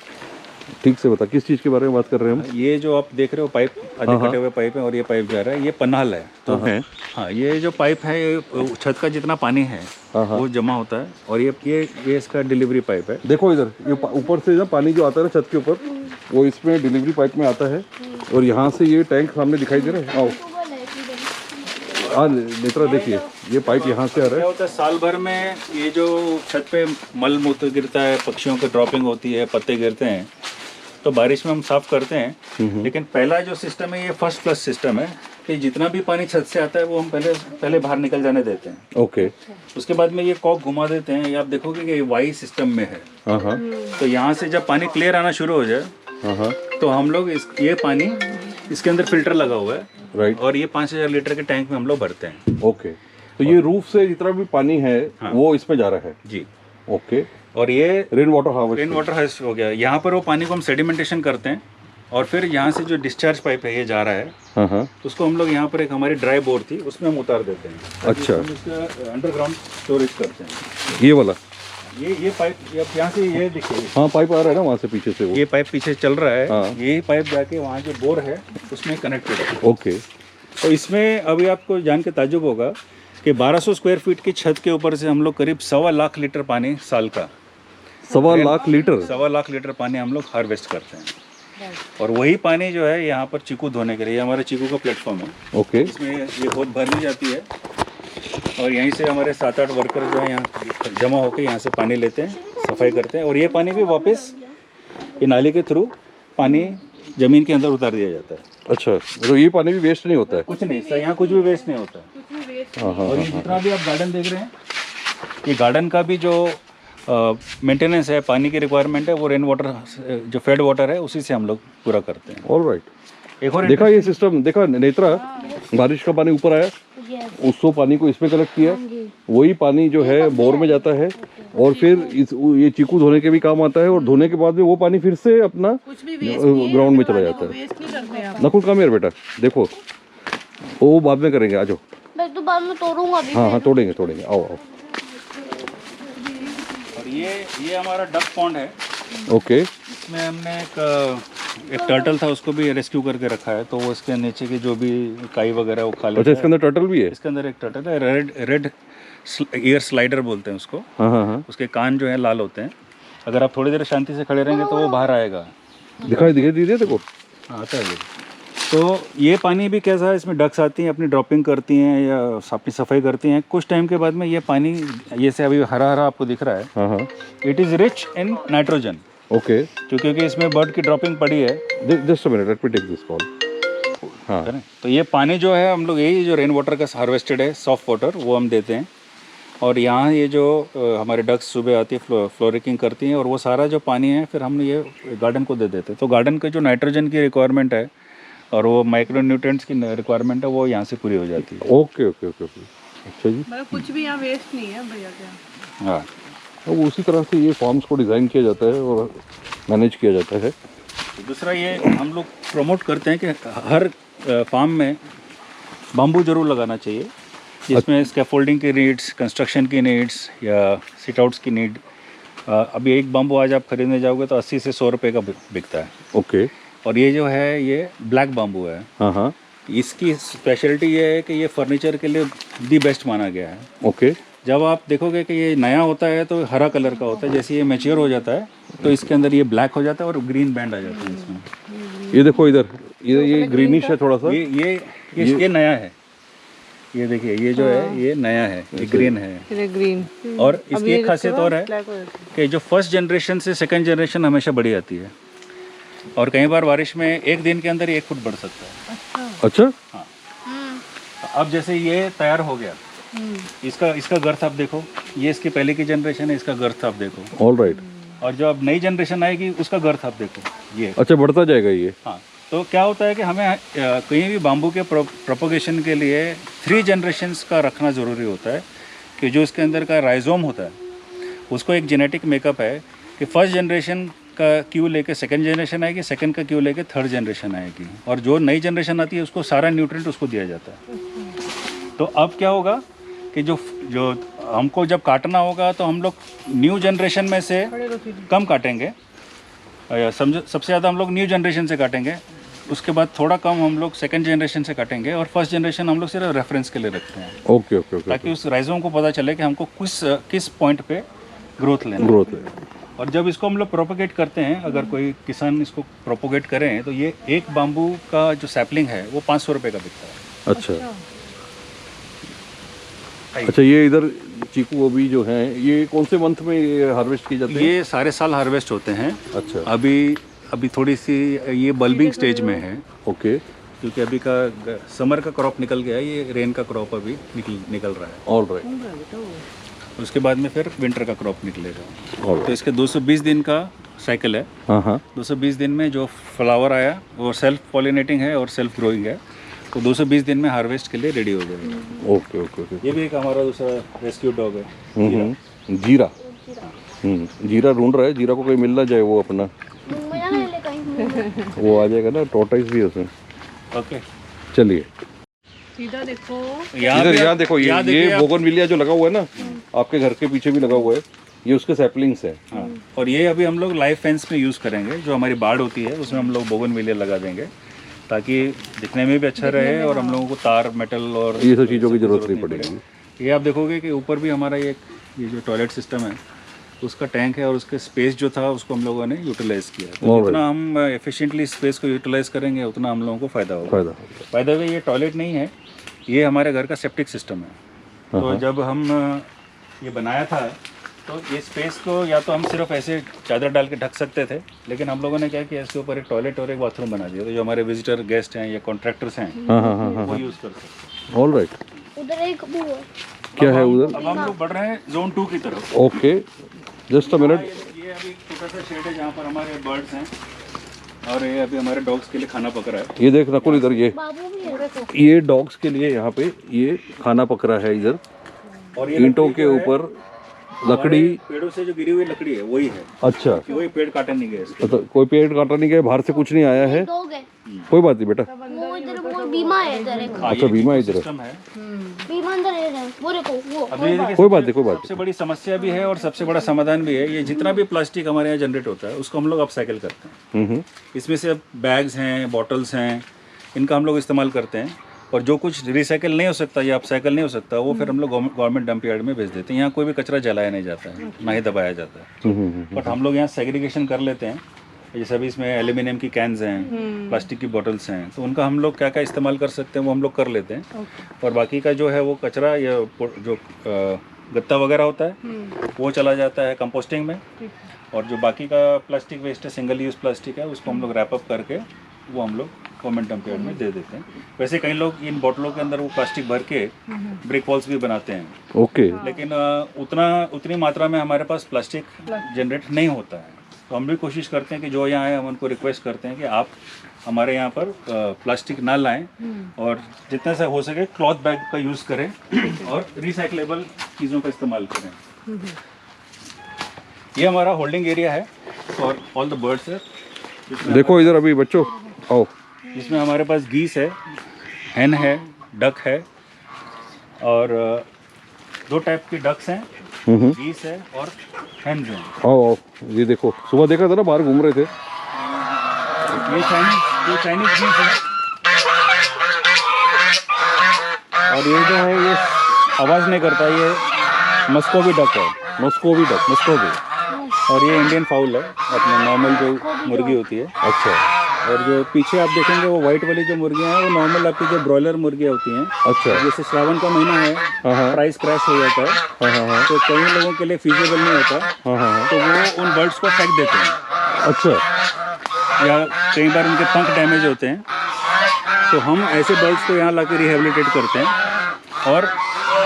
ठीक से बता, किस चीज़ के बारे में बात कर रहे हैं हम? ये जो आप देख रहे हो पाइप, आधे कटे हुए पाइप है और ये पाइप जा रहा है, ये पन्नाल है। तो हाँ, ये जो पाइप है, ये छत का जितना पानी है वो जमा होता है और ये इसका डिलीवरी पाइप है। देखो इधर, ये ऊपर से ना पानी जो आता है ना छत के ऊपर, वो इसमें डिलीवरी पाइप में आता है। और यहाँ से ये टैंक सामने दिखाई दे रहा है। आओ, नेत्रा देखिए, ये पाइप यहाँ से आ रहा क्या है। होता है, साल भर में ये जो छत पे मल मूत्र गिरता है, पक्षियों की ड्रॉपिंग होती है, पत्ते गिरते हैं, तो बारिश में हम साफ करते हैं। लेकिन पहला जो सिस्टम है ये फर्स्ट क्लास सिस्टम है कि जितना भी पानी छत से आता है वो हम पहले बाहर निकल जाने देते हैं। ओके। उसके बाद में ये कॉक घुमा देते हैं। ये आप देखोगे कि ये वाई सिस्टम में है। हाँ हाँ तो यहाँ से जब पानी क्लियर आना शुरू हो जाए हाँ हाँ। तो हम लोग ये पानी इसके अंदर फिल्टर लगा हुआ है राइट। और ये 5000 लीटर के टैंक में हम लोग भरते हैं। ओके, तो ये रूफ से जितना भी पानी है हाँ। वो इसमें जा रहा है। जी। ओके। और ये rain water harvest. Rain water harvest हो गया। यहाँ पर वो पानी को हम सेडिमेंटेशन करते हैं और फिर यहाँ से जो डिस्चार्ज पाइप है ये जा रहा है, हाँ हाँ। उसको हम लोग यहाँ पर एक हमारी ड्राई बोर थी उसमें हम उतार देते हैं। अच्छा। हम इसका अंडरग्राउंड स्टोरेज करते हैं। ये वाला। ये पाइप यहाँ से ये देखिए, हाँ पाइप आ रहा है ना वहाँ से पीछे से वो। ये पाइप पीछे चल रहा है। हाँ। यही पाइप जाके वहाँ जो बोर है उसमें कनेक्टेड है। ओके। तो इसमें अभी आपको जान के ताज्जुब होगा कि 1200 स्क्वायर फीट की छत के ऊपर से हम लोग करीब 1.25 लाख लीटर पानी साल का 1.25 लाख लीटर। 1.25 लाख लीटर पानी हम लोग हार्वेस्ट करते हैं। और वही पानी जो है यहाँ पर चीकू धोने के लिए, ये हमारे चीकू का प्लेटफॉर्म है। ओके। इसमें ये बहुत भर ली जाती है और यहीं से हमारे 7-8 वर्कर जो है यहाँ जमा होकर यहाँ से पानी लेते हैं, सफाई करते हैं और ये पानी भी वापस ये नाली के थ्रू पानी ज़मीन के अंदर उतार दिया जाता है। अच्छा, तो ये पानी भी वेस्ट नहीं होता है? कुछ नहीं सर, यहाँ कुछ भी वेस्ट नहीं होता है। हाँ हाँ और ये जितना भी आप गार्डन देख रहे हैं, ये गार्डन का भी जो मेंटेनेंस है, पानी की रिक्वायरमेंट है, वो रेन वाटर जो फेड वाटर है उसी से हम लोग पूरा करते हैं। All right. एक और देखा ये सिस्टम, देखा नेत्रा, बारिश का पानी ऊपर आया, उसको पानी को इसमें कलेक्ट किया, वही पानी जो है बोर में जाता है और फिर ये चीकू धोने के भी काम आता है और धोने के बाद में वो पानी फिर से अपना ग्राउंड में चला जाता है। नकुल काम यार बेटा, देखो वो बाद में करेंगे, आ जाओ। मैं तो बाद में तोड़ूंगा अभी। हाँ हाँ तोड़ेंगे तोड़ेंगे, आओ आओ। और ये हमारा डक पॉन्ड है। ओके। इसमें हमने एक टर्टल था, उसको भी रेस्क्यू करके रखा है, तो वो इसके नीचे की जो भी काई वगैरह वो खा लेता अच्छा, है। इसके अंदर टर्टल भी है? इसके अंदर एक टर्टल है, रेड ईयर स्लाइडर बोलते हैं उसको। हाँ हाँ हाँ। उसके कान जो है लाल होते हैं। अगर आप थोड़ी देर शांति से खड़े रहेंगे तो वो बाहर आएगा। दिखाई दीजिए देखो। हाँ आता है। तो ये पानी भी कैसा है, इसमें डक्स आती हैं, अपनी ड्रॉपिंग करती हैं या अपनी सफाई करती हैं। कुछ टाइम के बाद में ये पानी, ये से अभी हरा हरा आपको दिख रहा है, हाँ हाँ। It is rich in nitrogen. Okay. क्योंकि इसमें बर्ड की ड्रॉपिंग पड़ी है। Just a minute, let me take this call. हाँ। है ना? तो ये पानी जो है हम लोग यही जो रेन वाटर का हार्वेस्टेड है, सॉफ्ट वाटर, वो हम देते हैं। और यहाँ ये जो हमारे डक्स सुबह आती है, फ्लोरिकिंग करती हैं और वो सारा जो पानी है फिर हम ये गार्डन को दे देते हैं। तो गार्डन के जो नाइट्रोजन की रिक्वायरमेंट है और वो माइक्रो न्यूट्रिएंट्स की रिक्वायरमेंट है वो यहाँ से पूरी हो जाती है। Okay okay okay okay. अच्छा जी। मतलब कुछ भी यहाँ वेस्ट नहीं है भैया क्या? हाँ, अब उसी तरह से ये फॉर्म्स को डिज़ाइन किया जाता है और मैनेज किया जाता है। दूसरा ये हम लोग प्रमोट करते हैं कि हर फार्म में बाम्बू जरूर लगाना चाहिए, जिसमें स्कैफोल्डिंग की नीड्स, कंस्ट्रक्शन की नीड्स या सिट आउट्स की नीड। अभी एक बाम्बू आज आप खरीदने जाओगे तो 80 से 100 रुपये का बिकता है। ओके। और ये जो है ये ब्लैक बाम्बू है। हाँ हाँ। इसकी स्पेशलिटी ये है कि ये फर्नीचर के लिए दी बेस्ट माना गया है। ओके। जब आप देखोगे कि ये नया होता है तो हरा कलर का होता है, जैसे ये मैच्योर हो जाता है तो इसके अंदर ये ब्लैक हो जाता है और ग्रीन बैंड आ जाता है इसमें। ये देखो इधर, ये ग्रीनिश है थोड़ा सा। ये नया है। ये देखिए ये जो है ये नया है, ये ग्रीन है। ये ग्रीन। और इसकी एक खासियत और है कि जो फर्स्ट जनरेशन से सेकंड जनरेशन हमेशा बड़ी आती है और कई बार बारिश में एक दिन के अंदर 1 फुट बढ़ सकता है। अच्छा। हाँ। अब जैसे ये तैयार हो गया, इसका गर्थ आप देखो, ये इसकी पहले की जनरेशन है, इसका गर्थ आप देखो। All right. और जो अब नई जनरेशन आएगी उसका गर्थ आप देखो ये। अच्छा, बढ़ता जाएगा ये। हाँ, तो क्या होता है कि हमें कहीं भी बाम्बू के प्रोपोगेशन के लिए 3 जनरेशन्स का रखना ज़रूरी होता है कि जो इसके अंदर का राइजोम होता है उसको एक जेनेटिक मेकअप है कि फर्स्ट जनरेशन का क्यू लेके सेकंड जनरेशन आएगी, सेकंड का क्यू लेके थर्ड जनरेशन आएगी, और जो नई जनरेशन आती है उसको सारा न्यूट्रिएंट उसको दिया जाता है। तो अब क्या होगा कि जो हमको जब काटना होगा तो हम लोग न्यू जनरेशन में से कम काटेंगे, समझो सबसे ज़्यादा हम लोग न्यू जनरेशन से काटेंगे, उसके बाद थोड़ा कम हम लोग सेकंड जनरेशन से काटेंगे और फर्स्ट जनरेशन हम लोग सिर्फ रेफरेंस के लिए रखते हैं। Okay okay okay. ताकि उस राइजोम को पता चले कि हमको किस पॉइंट पे ग्रोथ लेना है। ग्रोथ है। और जब इसको हम लोग प्रोपोगेट करते हैं, अगर कोई किसान इसको प्रोपोगेट करें तो ये एक बाम्बू का जो सैपलिंग है वो 500 रुपये का बिकता है। अच्छा। अच्छा, ये इधर चीकू अभी जो हैं ये कौन से मंथ में ये हार्वेस्ट की जाती है? ये सारे साल हार्वेस्ट होते हैं। अच्छा, अभी थोड़ी सी ये बल्बिंग स्टेज में है, ओके, क्योंकि अभी का समर का क्रॉप निकल गया है, ये रेन का क्रॉप अभी निकल रहा है। ऑल राइट, उसके बाद में फिर विंटर का क्रॉप निकलेगा। ऑल तो इसके 220 दिन का साइकिल है। हाँ हाँ, 220 दिन में जो फ्लावर आया वो सेल्फ पॉलिनेटिंग है और सेल्फ ग्रोइंग है, तो 220 दिन में हार्वेस्ट के लिए रेडी हो जाएगा। Okay okay okay. ये भी एक हमारा दूसरा रेस्क्यू डॉग है। जीरा, जीरा ढूंढ रहा है, जीरा को कहीं मिल ना जाए, वो अपना मुंबई ना ले ले कहीं वो आ जाएगा ना, टॉर्टाइस भी है उसमें। ओके, चलिए सीधा देखो, इधर यहाँ देखो, ये बोगनविलिया जो लगा हुआ है ना आपके घर के पीछे भी लगा हुआ है, ये उसके सैपलिंग्स है। हाँ, और ये अभी हम लोग लाइव फेंस में यूज़ करेंगे, जो हमारी बाड़ होती है उसमें हम लोग बोगनविलिया लगा देंगे, ताकि दिखने में भी अच्छा रहे और हम लोगों को तार, मेटल और ये सब चीज़ों की जरूरत नहीं पड़ेगी। ये आप देखोगे कि ऊपर भी हमारा ये जो टॉयलेट सिस्टम है उसका टैंक है, और उसके स्पेस जो था उसको हम लोगों ने यूटिलाइज किया। तो जितना हम एफिशिएंटली स्पेस को यूटिलाइज करेंगे उतना हम लोगों को फ़ायदा होगा। बाय द वे, ये टॉयलेट नहीं है, ये हमारे घर का सेप्टिक सिस्टम है। तो जब हम ये बनाया था तो ये स्पेस को या तो हम सिर्फ ऐसे चादर डाल के ढक सकते थे, लेकिन हम लोगों ने क्या किया, इसके ऊपर एक टॉयलेट और एक बाथरूम बना दिया, तो जो हमारे विजिटर गेस्ट हैं या कॉन्ट्रैक्टर्स हैं वो यूज़ कर सकते हैं। ऑल राइट, उधर एक वो है। क्या है उधर? अब हम लोग बढ़ रहे हैं जोन 2 की तरफ। Okay, just a minute. ये अभी छोटा सा शेड है जहाँ पर हमारे बर्ड्स हैं, और ये अभी हमारे डॉग्स के लिए खाना पक रहा है। ये देख नकुल, इधर बाबू भी है देखो। ये डॉग्स के लिए यहाँ पे ये खाना पक रहा है इधर, और ये ईंटों के ऊपर लकड़ी, पेड़ों से जो गिरी हुई लकड़ी है वही है, अच्छा, कि वही पेड़ काटे नहीं गए इसके। तो कोई पेड़ काटा नहीं गया, बाहर से कुछ नहीं आया है, डॉग है कोई बात नहीं बेटा। वो इधर, वो बीमा है इधर एक। अच्छा, बीमा इधर है, सिस्टम है। बीमा अंदर है वो देखो वो। अभी ये देखिए, कोई बात नहीं, कोई बात सबसे बड़ी समस्या भी है और सबसे बड़ा समाधान भी है। ये जितना भी प्लास्टिक हमारे यहाँ जनरेट होता है उसको हम लोग अपसाइकिल करते हैं। नहीं। इसमें से अब बैग्स हैं, बॉटल्स हैं, इनका हम लोग इस्तेमाल करते हैं, और जो कुछ रिसाइकिल नहीं हो सकता या अपसाइकिल नहीं हो सकता वो फिर हम लोग गवर्नमेंट डंप यार्ड में भेज देते हैं। यहाँ कोई भी कचरा जलाया नहीं जाता है, ना ही दबाया जाता है, बट हम लोग यहाँ सेग्रीगेशन कर लेते हैं। जैसे अभी इसमें एल्यूमिनियम की कैन्स हैं, प्लास्टिक की बॉटल्स हैं, तो उनका हम लोग क्या क्या इस्तेमाल कर सकते हैं वो हम लोग कर लेते हैं। और बाकी का जो है वो कचरा या जो गत्ता वगैरह होता है वो चला जाता है कंपोस्टिंग में, और जो बाकी का प्लास्टिक वेस्ट है, सिंगल यूज़ प्लास्टिक है, उसको हम लोग रैप अप करके वो हम लोग गवर्नमेंट डंप यार्ड में दे देते हैं। वैसे कई लोग इन बोतलों के अंदर वो प्लास्टिक भर के ब्रिक वॉल्स भी बनाते हैं, ओके, लेकिन उतनी मात्रा में हमारे पास प्लास्टिक जनरेट नहीं होता है। तो हम भी कोशिश करते हैं कि जो यहाँ आए हम उनको रिक्वेस्ट करते हैं कि आप हमारे यहाँ पर प्लास्टिक ना लाएं, और जितना सा हो सके क्लॉथ बैग का यूज़ करें और रिसाइकलेबल चीज़ों का इस्तेमाल करें। ये हमारा होल्डिंग एरिया है फॉर ऑल द बर्ड्स है। देखो इधर अभी बच्चों आओ, इसमें हमारे पास गीस है, हैन है, डक है, और 2 टाइप की डक्स हैं, गीस है और हैन्स हैं। आओ आओ, ये देखो सुबह देखा था ना, बाहर घूम रहे थे। ये चाइनीज गीस है, और ये जो है ये आवाज़ नहीं करता, ये मस्कोवी डक है, मस्कोवी डक, मस्कोवी, और ये इंडियन फाउल है, अपने नॉर्मल जो मुर्गी होती है। अच्छा, और जो पीछे आप देखेंगे वो वाइट वाली जो मुर्गियाँ हैं वो नॉर्मल आपकी जो ब्रॉयलर मुर्गियाँ होती हैं। अच्छा, जैसे श्रावण का महीना है, प्राइस क्रैश हो जाता है, तो कई लोगों के लिए फीजेबल नहीं होता, तो वो उन बर्ड्स को फेंक देते हैं। अच्छा, या कई बार उनके पंख डैमेज होते हैं, तो हम ऐसे बर्ड्स को यहाँ लाके रिहेबिलिटेट करते हैं, और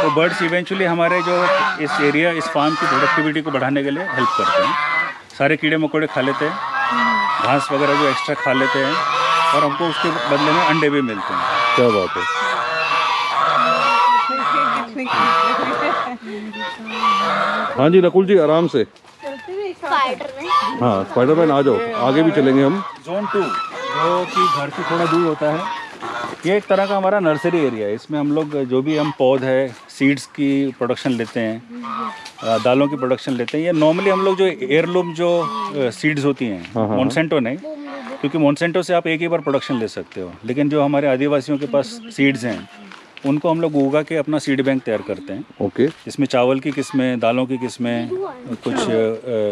वो बर्ड्स इवेंचुअली हमारे जो इस एरिया, इस फार्म की प्रोडक्टिविटी को बढ़ाने के लिए हेल्प करते हैं। सारे कीड़े मकोड़े खा लेते हैं, घास वगैरह जो एक्स्ट्रा खा लेते हैं, और हमको उसके बदले में अंडे भी मिलते हैं। क्या बात है। हाँ जी नकुल जी, आराम से। स्पाइडरमैन। हाँ स्पाइडरमैन, आ जाओ, आगे भी चलेंगे हम। जोन 2 जो कि घर से थोड़ा दूर होता है, ये एक तरह का हमारा नर्सरी एरिया है। इसमें हम लोग जो भी हम पौध है, सीड्स की प्रोडक्शन लेते हैं, दालों की प्रोडक्शन लेते हैं। ये नॉर्मली हम लोग जो एयरलूम जो सीड्स होती हैं, मोनसेंटो नहीं, क्योंकि मोनसेंटो से आप एक ही बार प्रोडक्शन ले सकते हो, लेकिन जो हमारे आदिवासियों के पास सीड्स हैं उनको हम लोग उगा के अपना सीड बैंक तैयार करते हैं। ओके, इसमें चावल की किस्में, दालों की किस्में, कुछ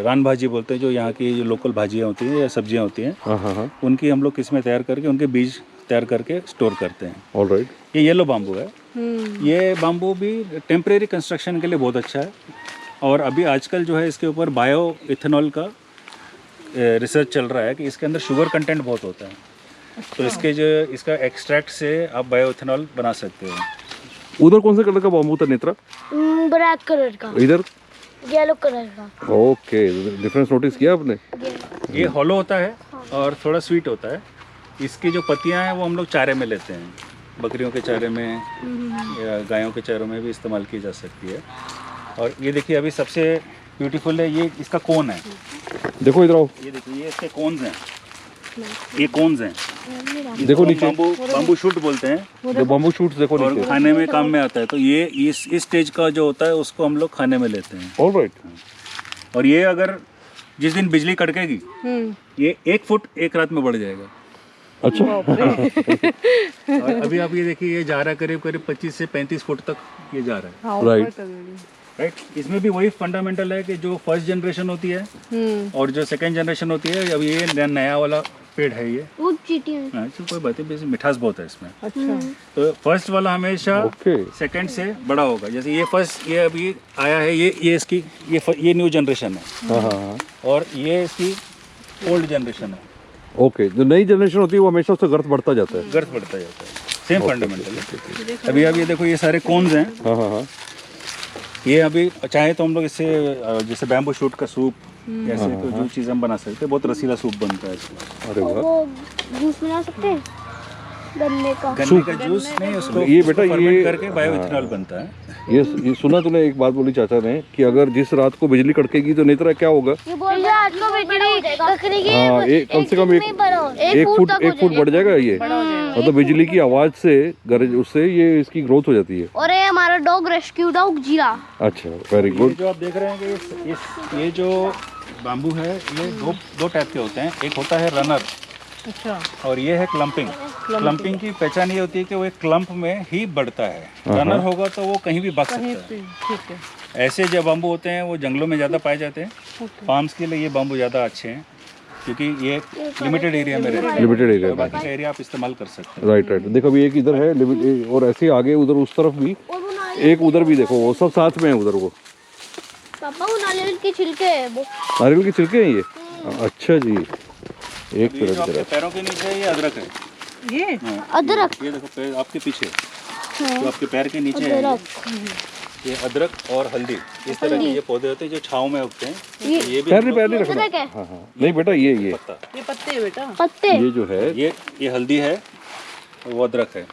रान भाजी बोलते हैं, जो यहाँ की जो लोकल भाजियाँ होती हैं या सब्जियाँ होती हैं, उनकी हम लोग किस्में तैयार करके उनके बीज तैयार करके स्टोर करते हैं। ऑलराइट। ये येलो बाम्बू है। ये बाम्बू भी टेम्परेरी कंस्ट्रक्शन के लिए बहुत अच्छा है। और अभी आजकल जो है इसके ऊपर बायो इथेनॉल का रिसर्च चल रहा है कि इसके अंदर शुगर कंटेंट बहुत होता है। तो इसका एक्सट्रैक्ट से आप बायो इथेनॉल बना सकते हो। उधर कौन से कलर का बाम्बू था नेत्रा? ब्लैक कलर का, इधर येलो कलर का। ओके, डिफरेंस नोटिस किया आपने? ये हॉलो होता है और थोड़ा स्वीट होता है। इसकी जो पत्तियां हैं वो हम लोग चारे में लेते हैं, बकरियों के चारे में या गायों के चारों में भी इस्तेमाल की जा सकती है। और ये देखिए अभी सबसे ब्यूटीफुल है, ये इसका कोन है। देखो इधर आओ, ये देखिए ये इसके कोन्स हैं, ये कोन्स हैं। देखो नीचे बाम्बू शूट बोलते हैं जो बाम्बू शूट्स देखो और नीचे। खाने में काम में आता है। तो ये इस स्टेज का जो होता है उसको हम लोग खाने में लेते हैं। ऑलराइट। और ये अगर जिस दिन बिजली कड़केगी ये 1 फुट 1 रात में बढ़ जाएगा। अच्छा। और अभी आप ये देखिए ये जा रहा है करीब करीब 25 से 35 फुट तक ये जा रहा है। राइट। राइट। इसमें भी वही फंडामेंटल है कि जो फर्स्ट जनरेशन होती है और जो सेकंड जनरेशन होती है। अब ये नया वाला पेड़ है ये। वो चीटी है। हाँ, कोई बात नहीं, मिठास बहुत है इसमें। अच्छा। तो फर्स्ट वाला हमेशा ओके। सेकंड से बड़ा होगा। जैसे ये फर्स्ट ये अभी आया है, ये इसकी ये न्यू जनरेशन है। हाँ हाँ हाँ। और ये इसकी ओल्ड जनरेशन है। ओके, जो नई जनरेशन होती है वो हमेशा उसका गर्थ बढ़ता जाता है। गर्थ बढ़ता जाता है, सेम फंडामेंटल है। अभी आप ये देखो ये सारे कोन्स हैं। हाँ हाँ हाँ। ये अभी चाहे तो हम लोग इससे जैसे बैम्बू शूट का सूप ऐसे तो जो चीज़ हम बना सकते हैं। बहुत रसीला सूप बनता है इसका। अरे वाह। वो जूस बना सकते हैं गन्ने का। गन्ने का जूस नहीं, उसको ये बेटा उसको ferment ये करके बायो इथेनॉल बनता है। ये सुना तूने? एक बात बोली चाचा ने कि अगर जिस रात को बिजली कड़केगी तो नेत्रा क्या होगा? ये बोल रहा है आज को बिजली ककड़ी की हाँ, कम से कम एक फुट बढ़ जाएगा ये। मतलब बिजली की आवाज से गरज उससे ये इसकी ग्रोथ हो जाती है। और ये हमारा डॉग रेस्क्यू डॉग जीरा। अच्छा, वेरी ये गुड। जो आप देख रहे हैं कि ये जो बाम्बू है ये दो टाइप के होते हैं। एक होता है रनर अच्छा। और ये है क्लम्पिंग। क्लम्पिंग की पहचान ये होती है कि वो एक क्लम्प में ही बढ़ता है। रनर होगा तो वो कहीं भी भाग सकता है। ठीक है। ऐसे जो बाम्बू होते हैं वो जंगलों में ज़्यादा पाए जाते हैं। फार्म्स के लिए ये बाम्बू ज़्यादा अच्छे हैं क्योंकि ये लिमिटेड एरिया में रहते हैं। लिमिटेड एरिया तो में। बाकी का एरिया आप इस्तेमाल कर सकते हैं। Right right. देखो अभी एक इधर है लिमिट और ऐसे आगे उधर उस तरफ भी एक उधर भी देखो, वो सब साथ में है उधर। वो पापा वो नारियल के छिलके है वो। नारियल के छिलके हैं ये? अच्छा जी। एक ये जो तरफ आपके पैरों के नीचे है ये अदरक है। ये हाँ, अदरक। ये देखो पैर आपके पीछे जो आपके पैर के नीचे है ये अदरक और हल्दी। इस तरह के ये पौधे होते हैं जो छांव में उगते हैं। ये भी पैर नहीं रखना। अदरक है। हाँ हाँ। नहीं बेटा ये पत्ता ये पत्ते है बेटा। पत्ते। ये जो है ये हल्दी है और वो अदरक है।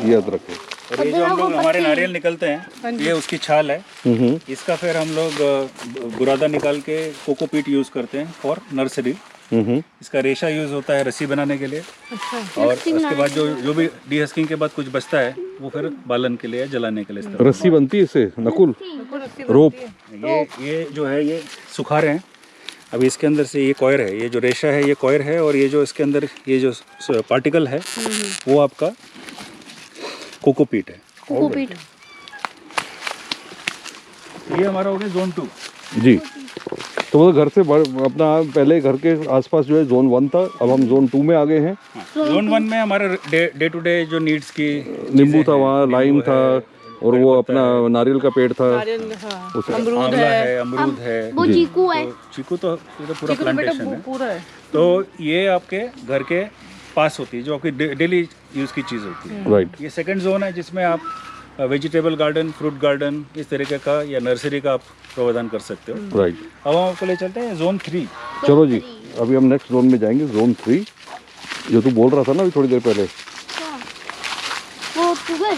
ये अदरक है। और ये जो हम लोग हमारे नारियल निकलते हैं ये उसकी छाल है। इसका फिर हम लोग बुरादा निकाल के कोकोपीट यूज करते हैं फॉर नर्सरी। इसका रेशा यूज होता है रस्सी बनाने के लिए। और उसके बाद जो भी डीहस्किंग के बाद कुछ बचता है वो फिर बालन के लिए जलाने के लिए इस्तेमाल। रस्सी बनती है इससे, नकुल, रोप। ये जो है ये सुखार हैं। अभी इसके अंदर से ये कॉयर है, ये जो रेशा है ये कॉयर है। और ये जो इसके अंदर ये जो पार्टिकल है वो आपका कोकोपीट है। कोकोपीट। ये हमारा हो गया जोन 2 जी। तो वो घर से अपना पहले घर के आसपास जो है जोन 1 था, अब हम जोन 2 में आ गए हैं। जोन 1 में हमारे डे टू डे जो नीड्स की नींबू था वहाँ, लाइम था और वो अपना नारियल का पेड़ था। आंवला है, अमरूद है, वो चीकू है। चीकू तो ये तो पूरा प्लांटेशन है। पूरा है। तो ये आपके घर के पास होती है जो आपकी डेली यूज की चीज़ होती है। राइट। ये सेकंड जोन है जिसमें आप वेजिटेबल गार्डन, फ्रूट गार्डन इस तरीके का या नर्सरी का आप प्रावधान कर सकते हो। राइट। अब हम आपको ले चलते हैं जोन 3। चलो जी, अभी हम नेक्स्ट जोन में जाएंगे, जोन 3, जो तू बोल रहा था ना अभी थोड़ी देर पहले। वो शुगर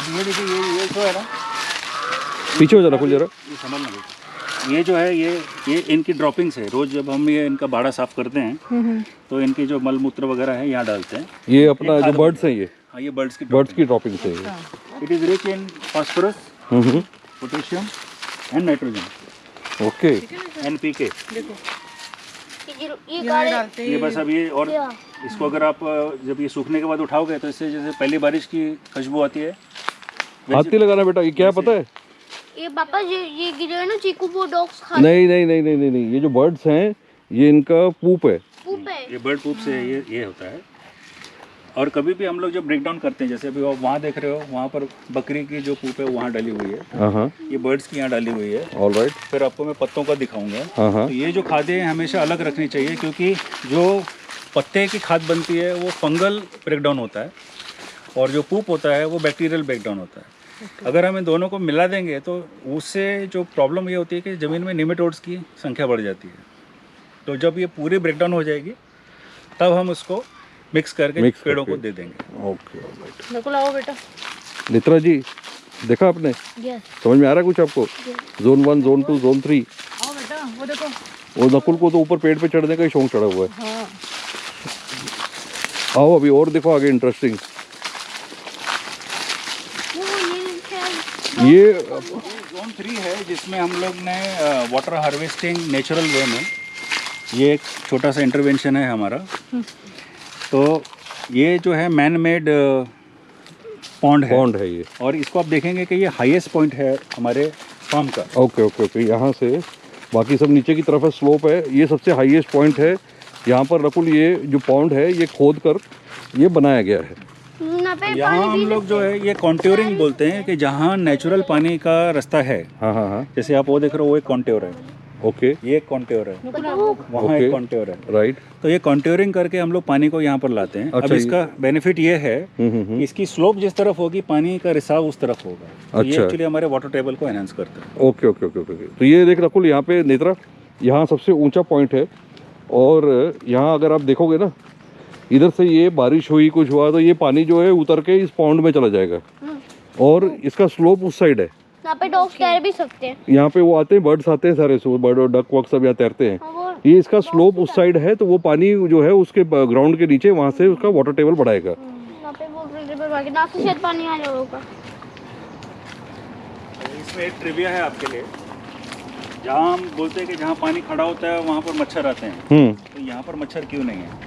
ये देखिए ये जो है ना, पीछे हो जाना कुछ जरा। ये समझ ना ये जो है ये इनकी ड्रॉपिंग्स है। रोज जब हम ये इनका बाड़ा साफ करते हैं तो इनके जो मल मूत्र वगैरह है यहाँ डालते हैं। ये अपना जो बर्ड्स हैं, ये हाँ ये बर्ड्स की ड्रॉपिंग्स है ये। It is rich in phosphorus, potassium and nitrogen. Okay. NPK। ये काले ये बस अब ये और इसको अगर आप जब ये सूखने के बाद उठाओगे तो इससे जैसे पहली बारिश की खुशबू आती है। हाथ नहीं लगाना बेटा, ये क्या पता है? ये पापा ये गिरे ना चीकू वो डॉग्स खा नहीं, ये जो बर्ड्स हैं ये इनका पूप है। पूप है। ये बर्ड पूप से ये होता है। और कभी भी हम लोग जो ब्रेक डाउन करते हैं, जैसे अभी आप वहाँ देख रहे हो, वहाँ पर बकरी की जो पूप है वहाँ डाली हुई है, हाँ, ये बर्ड्स की यहाँ डाली हुई है। All right. फिर आपको मैं पत्तों का दिखाऊंगा। हाँ, तो ये जो खादें हैं हमेशा अलग रखनी चाहिए, क्योंकि जो पत्ते की खाद बनती है वो फंगल ब्रेक डाउन होता है, और जो पूप होता है वो बैक्टीरियल ब्रेक डाउन होता है। अगर हम इन दोनों को मिला देंगे तो उससे जो प्रॉब्लम ये होती है कि ज़मीन में निमेटोड्स की संख्या बढ़ जाती है। तो जब ये पूरी ब्रेक डाउन हो जाएगी तब हम उसको मिक्स करके पेड़ों को दे देंगे। Okay, all right. नकुल आओ बेटा। नेत्रा जी, देखा आपने? यस। समझ में आ रहा है कुछ आपको? Zone 1, zone 2, zone 3। आओ बेटा, वो देखो। और नकुल को तो ऊपर पेड़ पे चढ़ने का ही शौक चढ़ा हुआ है। हाँ। आओ अभी और देखो आगे इंटरेस्टिंग। ये जोन 3 है जिसमें हम लोग ने वाटर हार्वेस्टिंग नेचुरल वे में, ये एक छोटा सा इंटरवेंशन है हमारा। तो ये जो है मैन मेड पॉन्ड है ये, और इसको आप देखेंगे कि ये हाईएस्ट पॉइंट है हमारे फार्म का। Okay okay okay. यहाँ से बाकी सब नीचे की तरफ है, स्लोप है, ये सबसे हाईएस्ट पॉइंट है। यहाँ पर नकुल ये जो पॉन्ड है ये खोद कर ये बनाया गया है। यहाँ हम लोग जो है ये कॉन्ट्योरिंग बोलते हैं, कि जहाँ नेचुरल पानी का रास्ता है। हाँ हाँ हाँ, जैसे आप वो देख रहे हो, वो एक कॉन्ट्योर है, ओके, ये एक कॉन्ट्योर है, वहाँ ओके, एक कॉन्ट्योर है, राइट। तो ये कॉन्ट्योरिंग करके हम लोग पानी को यहाँ पर लाते हैं। अच्छा, अब इसका बेनिफिट ये है कि इसकी स्लोप जिस तरफ होगी पानी का रिसाव उस तरफ होगा। तो ये अच्छा। एक्चुअली हमारे वाटर टेबल को एनहांस करता है। Okay okay okay okay. तो ये देख नकुल, यहाँ पे नेत्रा, यहाँ सबसे ऊंचा पॉइंट है, और यहाँ अगर आप देखोगे ना, इधर से ये बारिश हुई कुछ हुआ तो ये पानी जो है उतर के इस पॉन्ड में चला जाएगा, और इसका स्लोप उस साइड है। यहाँ पे डॉग्स तैर भी सकते हैं। यहाँ पे वो आते हैं, बर्ड्स आते हैं सारे, बर्ड और डक वक सब यहाँ तैरते हैं। हाँ, वो ये इसका स्लोप उस साइड है, तो वो पानी जो है उसके ग्राउंड के नीचे वहाँ से उसका वाटर टेबल बढ़ाएगा। यहाँ पे वो रिवर बाकी ना से शायद पानी आ जाएगा। इसमें एक ट्रिविया है आपके लिए। जहाँ हम बोलते हैं कि जहाँ पानी खड़ा होता है वहाँ पर मच्छर आते हैं, तो यहाँ पर मच्छर क्यों नहीं है?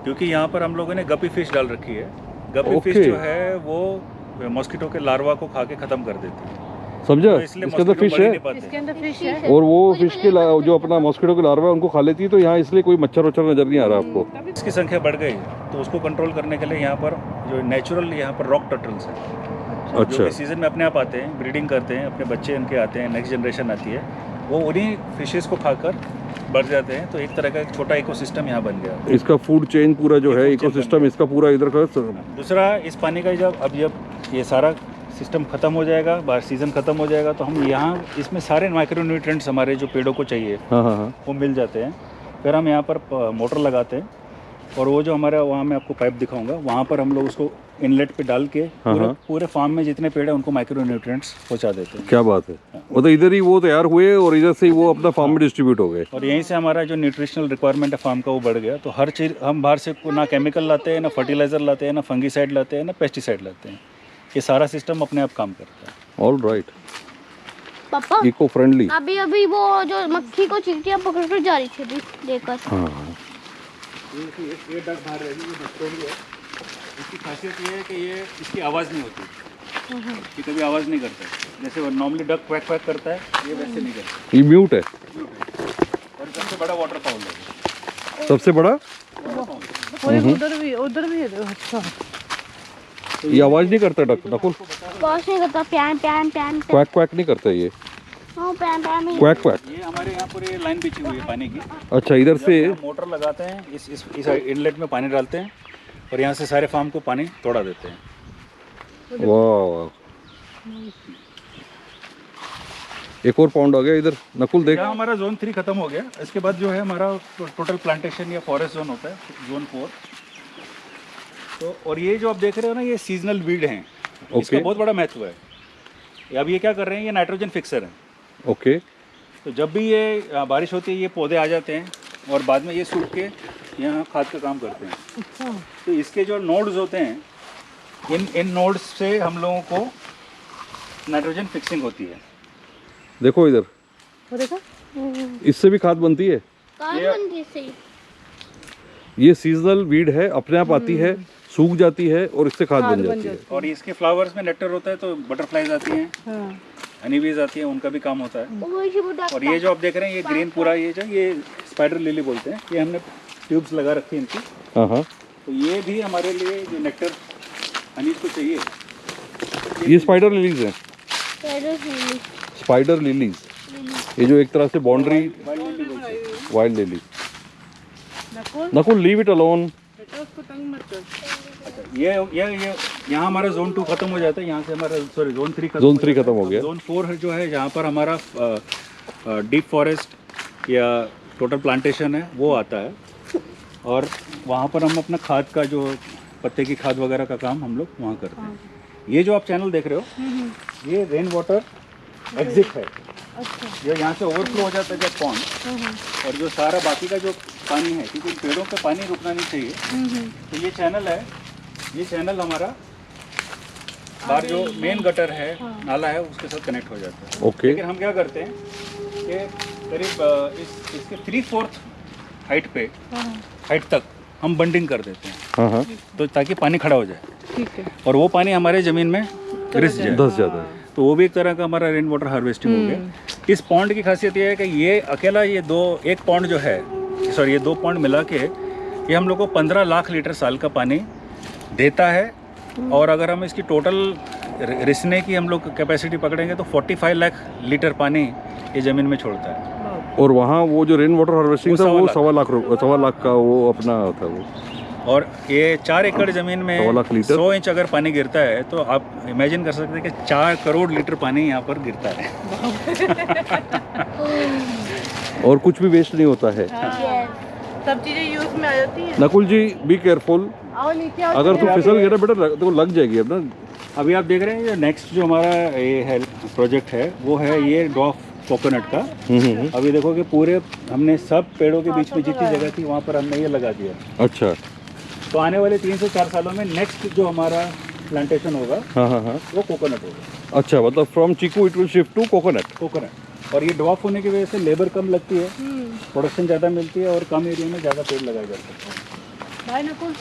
क्योंकि यहाँ पर हम लोगों ने गपी फिश डाल रखी है। गपी फिश जो है वो मॉस्किटो के लार्वा को खा के खत्म कर देती है। समझा? तो इसलिए इसके अंदर मॉस्किटो फिश बढ़ ही है, नहीं पाते। इसके अंदर फिश है। और वो फिश के जो अपना मॉस्किटो के लार्वा है उनको खा लेती है, तो यहाँ इसलिए कोई मच्छर वच्छर नजर नहीं आ रहा आपको। इसकी संख्या बढ़ गई, तो उसको कंट्रोल करने के लिए यहाँ पर जो नेचुरल यहाँ पर रॉक टर्टल्स है, अच्छा, जो सीजन में अपने आप आते हैं, ब्रीडिंग करते हैं, अपने बच्चे उनके आते हैं, नेक्स्ट जनरेशन आती है, वो उन्हीं फिशेस को खाकर बढ़ जाते हैं। तो एक तरह का एक छोटा इकोसिस्टम यहाँ बन गया। इसका फूड चेन पूरा जो है, इकोसिस्टम इसका पूरा इधर का। दूसरा, इस पानी का जब ये सारा सिस्टम खत्म हो जाएगा, बाहर सीजन खत्म हो जाएगा, तो हम यहाँ इसमें सारे माइक्रो न्यूट्रिएंट्स हमारे जो पेड़ों को चाहिए हाँ हाँ हाँ, वो मिल जाते हैं। फिर हम यहाँ पर मोटर लगाते हैं, और वो जो हमारा वहाँ मैं आपको पाइप दिखाऊंगा, वहाँ पर हम लोग उसको इनलेट पे डाल के पूरे फार्म में जितने पेड़ हैं उनको माइक्रो न्यूट्रिएंट्स पहुँचा देते हैं। क्या बात है। मतलब इधर ही वो तैयार हुए और इधर से ही वो अपना फार्म में डिस्ट्रीब्यूट हो गए, और यहीं से हमारा जो न्यूट्रिशनल रिक्वायरमेंट है फार्म का वो बढ़ गया। तो हर चीज़ हम बाहर से ना केमिकल लाते हैं, ना फर्टिलाइज़र लाते हैं, ना फंगीसाइड लाते हैं, ना पेस्टिसाइड लाते हैं। ये सारा सिस्टम अपने आप काम करता है। ऑल राइट, पापा इको फ्रेंडली। अभी अभी वो जो मक्खी को चींटियां पकड़ कर जा रही थी अभी लेकर। हाँ, ये डक बाहर रहेगी, ये डकटोरी है। इसकी खासियत ये है कि ये इसकी आवाज़ नहीं होती, ये कभी आवाज़ नहीं करता है। जैसे वो नॉर्मली डक क्वैक क्वैक करता है, ये वैसे नहीं करता। ये म्यूट है। और सबसे बड़ा वाटर फाउल है। सबसे बड़ा और एक उधर भी है। अच्छा, ये आवाज नहीं करता डक, नकुल बॉस नहीं करता, प्यान प्यान प्यान क्वैक क्वैक नहीं करता ये, हाँ प्यान प्यान ही। Quack quack. ये हमारे यहाँ पूरी लाइन बिछी हुई है पानी की। अच्छा, इधर से जब हम मोटर लगाते हैं, इस इनलेट में पानी डालते हैं, और यहाँ से सारे फार्म को पानी तोड़ा देते हैं। वाह, एक और पॉन्ड आ गया इधर, नकुल देख। यहाँ हमारा जोन 3 खत्म हो गया। इसके बाद जो है हमारा टोटल प्लांटेशन या फॉरेस्ट जोन होता है, जोन 4। तो और ये जो आप देख रहे हो ना, ये सीजनल वीड हैं। इसका बहुत बड़ा महत्व है। अब ये क्या कर रहे हैं, ये नाइट्रोजन फिक्सर है। ओके, तो जब भी ये बारिश होती है, ये पौधे आ जाते हैं, और बाद में ये सूख के यहाँ खाद का काम करते हैं। तो इसके जो नोड्स होते हैं, इन नोड्स से हम लोगों को नाइट्रोजन फिक्सिंग होती है। देखो इधर, वो देखो। इससे भी खाद बनती है। कहाँ बनती से? ये सीजनल वीड है, अपने आप आती है, सूख जाती है और इससे खाद बन जाती है। और इसके फ्लावर्स में नेक्टर होता है, तो बटरफ्लाइज आती हैं, हाँ। हनीबीज आती हैं, उनका भी काम होता है। वो इसी बुढ़ा और ये जो आप देख रहे हैं, ये ग्रीन पूरा, ये स्पाइडर लिली बोलते हैं, ये हमने ट्यूब्स लगा रखी हैं इनकी। हाँ हाँ, तो ये भी हमारे लिए जो नेक्टर हनीज को चाहिए। ये स्पाइडर लिलीज हैं, स्पाइडर लिलीज, ये जो एक तरह से boundary wild lily. Nakul Nakul leave it alone. बेटा उसको तंग मत कर। ये यहाँ हमारा जोन 2 खत्म हो जाता है, यहाँ से हमारा सॉरी जोन 3 खत्म जोन हो 3 जाता खत्म है। हो गया। जोन 4 है जो है जहाँ पर हमारा डीप फॉरेस्ट या टोटल प्लांटेशन है वो आता है, और वहाँ पर हम अपना खाद का जो पत्ते की खाद वगैरह का काम हम लोग वहाँ करते हैं। ये जो आप चैनल देख रहे हो ये रेन वाटर एग्जिट है, अच्छा। जो यहाँ से ओवरफ्लो हो जाता है जब पॉन्ड, और जो सारा बाकी का जो पानी है, क्योंकि पेड़ों पे पानी रुकना नहीं चाहिए, तो ये चैनल है, ये चैनल हमारा बाहर जो मेन गटर है नाला है उसके साथ कनेक्ट हो जाता है। ओके, लेकिन हम क्या करते हैं कि करीब इसके 3/4 हाइट तक हम बंडिंग कर देते हैं, हाँ हाँ, तो ताकि पानी खड़ा हो जाए ठीक है। और वो पानी हमारे ज़मीन में रिस जाए। धस जाता है। तो वो भी एक तरह का हमारा रेन वाटर हार्वेस्टिंग हो गया। इस पॉन्ड की खासियत ये है कि ये अकेला ये एक पॉन्ड जो है, सॉरी ये 2 पॉन्ड मिला के ये हम लोग को 15 लाख लीटर साल का पानी देता है, और अगर हम इसकी टोटल रिसने की हम लोग कैपेसिटी पकड़ेंगे तो 45 लाख लीटर पानी ये ज़मीन में छोड़ता है। और वहाँ वो जो रेन वाटर हार्वेस्टिंग था वो 1.25 लाख का वो अपना था वो। और ये 4 एकड़ ज़मीन में 1.25 लाख लीटर। 100 इंच अगर पानी गिरता है तो आप इमेजिन कर सकते हैं कि 4 करोड़ लीटर पानी यहाँ पर गिरता है। और कुछ भी वेस्ट नहीं होता है। सब चीजें यूज में आ जाती हैं। नकुल जी बी केयरफुल, आओ नीचे आओ। अगर तू फिसल गया बेटा तो लग जाएगी अपना। अभी आप देख रहे हैं जो नेक्स्ट जो हमारा ये है प्रोजेक्ट है वो है ये ड्वार्फ कोकोनट का। अभी देखो कि पूरे हमने सब पेड़ों के बीच में जितनी जगह थी वहाँ पर हमने ये लगा दिया। अच्छा, तो आने वाले 3 से 4 सालों में नेक्स्ट जो हमारा प्लांटेशन होगा हाँ हाँ हाँ, वो कोकोनट होगा। अच्छा, मतलब from chikoo it will shift to coconut, और ये ड्वार्फ होने की वजह से लेबर कम लगती है, प्रोडक्शन ज़्यादा मिलती है, और कम एरिया में ज़्यादा पेड़ लगाए जा सकते हैं। भाई नकुल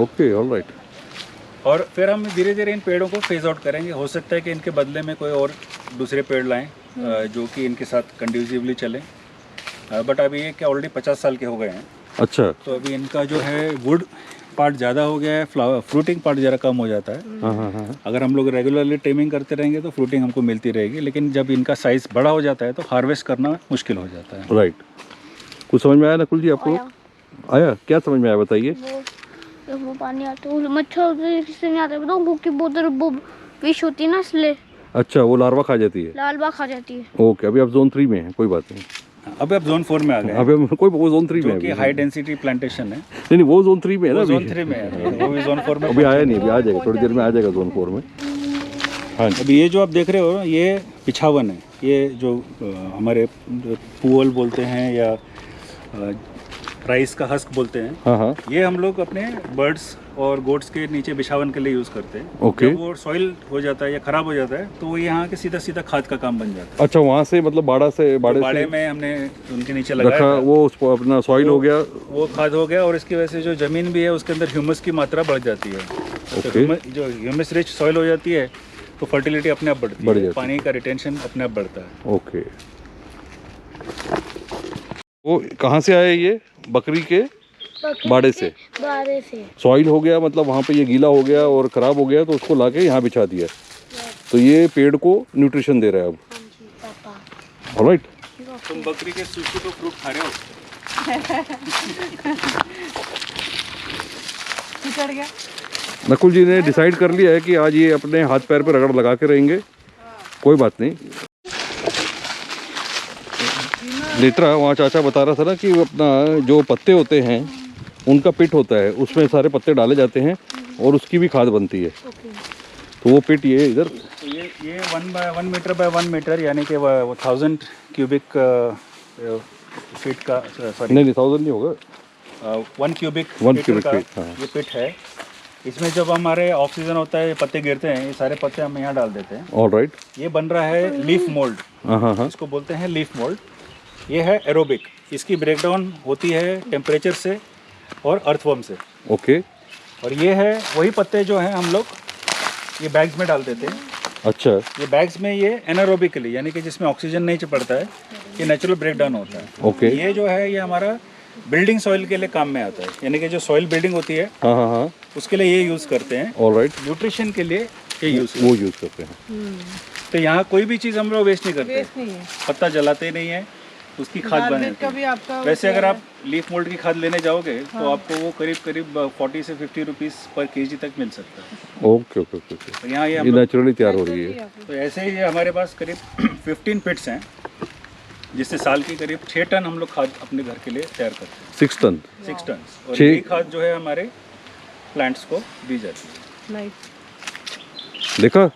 ओके, ऑल राइट। और फिर हम धीरे धीरे इन पेड़ों को फेज आउट करेंगे। हो सकता है कि इनके बदले में कोई और दूसरे पेड़ लाएं जो कि इनके साथ कंड्यूसिवली चलें, बट अभी ये क्या ऑलरेडी 50 साल के हो गए हैं, अच्छा, तो अभी इनका जो है वुड पार्ट ज़्यादा हो गया है, फ्रूटिंग पार्ट ज़रा कम हो जाता है। हाँ हाँ हाँ, अगर हम लोग रेगुलरली ट्रिमिंग करते रहेंगे तो फ्रूटिंग हमको मिलती रहेगी, लेकिन जब इनका साइज़ बड़ा हो जाता है तो हार्वेस्ट करना मुश्किल हो जाता है। राइट। कुछ समझ में आया नकुल जी आपको? आया, क्या समझ में आया बताइए? वो पानी आता है, मच्छर से नहीं आता बताओ, क्योंकि बहुत विष होती है ना, इसलिए अच्छा, वो लार्वा खा जाती है। लाल बाग खा जाती है। ओके, अभी आप जोन 3 में हैं, कोई बात नहीं। अभी आप जोन 4 में आ गए हैं, अभी हम कोई वो जोन 3 में जो है कि अभी। हाई डेंसिटी प्लांटेशन है। नहीं, वो जोन 3 में है ना वो अभी। जोन 3 में है, वो भी जोन 4 में अभी आया नहीं, अभी आ जाएगा, थोड़ी देर में आ जाएगा जोन 4 में। हाँ जी, अभी ये जो आप देख रहे हो ये पिछावन है, ये जो हमारे पुअल बोलते हैं या राइस का हस्क बोलते हैं, हाँ हाँ, ये हम लोग अपने बर्ड्स और गोट्स के नीचे बिछावन के लिए यूज़ करते हैं। ओके। जब वो सॉइल हो जाता है या ख़राब हो जाता है तो वो यहाँ के सीधा सीधा खाद का काम बन जाता है। अच्छा, वहाँ से मतलब बाड़े तो बाड़े से में हमने उनके नीचे लगाया रखा, था, वो उसको अपना सॉइल हो गया। वो खाद हो गया, और इसकी वजह से जो ज़मीन भी है उसके अंदर ह्यूमस की मात्रा बढ़ जाती है। तो ओके। जो ह्यूमस रिच सॉइल हो जाती है तो फर्टिलिटी अपने आप बढ़ती बढ़ है, जाती है। पानी का रिटेंशन अपने आप बढ़ता है। ओके, वो कहाँ से आए ये? बकरी के बाड़े से। बाड़े से सॉइल हो गया, मतलब वहाँ पे ये गीला हो गया और ख़राब हो गया तो उसको लाके यहाँ बिछा दिया, तो ये पेड़ को न्यूट्रिशन दे रहा है अब। हाँ जी पापा। ऑलराइट। तुम बकरी के सूसू तो फ्रूट खा रहे हो। चढ़ गया। नकुल जी ने डिसाइड कर लिया है कि आज ये अपने हाथ पैर पे रगड़ लगा के रहेंगे, कोई बात नहीं। लेटरा वहाँ चाचा बता रहा था ना कि अपना जो पत्ते होते हैं उनका पिट होता है, उसमें सारे पत्ते डाले जाते हैं और उसकी भी खाद बनती है। तो वो पिट ये इधर, तो ये 1 मीटर बाय 1 मीटर यानी कि 1000 क्यूबिक फीट का, सॉरी नहीं 1000 नहीं होगा, 1 क्यूबिक 1 क्यूबिक का फीट, हाँ। ये पिट है। इसमें जब हमारे ऑफ सीजन होता है, ये पत्ते गिरते हैं, ये सारे पत्ते हम यहाँ डाल देते हैं। ऑलराइट। ये बन रहा है लीफ मोल्ड, हाँ हाँ हाँ, इसको बोलते हैं लीफ मोल्ड। ये है एरोबिक, इसकी ब्रेकडाउन होती है टेम्परेचर से और अर्थवर्म से। ओके। और ये है वही पत्ते जो हैं हम लोग ये बैग्स में डाल देते हैं। अच्छा, ये बैग्स में ये एनारोबिकली यानी कि जिसमें ऑक्सीजन नहीं चिपड़ता है, ये नेचुरल ब्रेकडाउन होता है। ओके। ये जो है ये हमारा बिल्डिंग सॉइल के लिए काम में आता है, यानी कि जो सॉइल बिल्डिंग होती है हाँ हाँ हाँ, उसके लिए ये यूज़ करते हैं। ऑल राइट, न्यूट्रिशन के लिए ये यूज़ वो यूज़ करते हैं। तो यहाँ कोई भी चीज़ हम लोग वेस्ट नहीं करते, वेस्ट नहीं है। पत्ता जलाते नहीं है, उसकी खाद गार्लिक बनाते का हैं। भी आपका वैसे अगर आप लीफ मोल्ड की खाद लेने जाओगे तो आपको वो करीब करीब 40 से 50 रुपीज़ पर केजी तक मिल सकता है। ओके ओके ओके ओके, तो यहाँ ये नेचुरली तैयार हो रही है। तो ऐसे ही हमारे पास करीब 15 पिट्स हैं, जिससे साल की करीब 6 टन हम लोग खाद अपने घर के लिए तैयार करते हैं। 6 टन, 6 टन, और छः- यही खाद जो है हमारे प्लांट्स को दी जाती है। नाइस। देखा।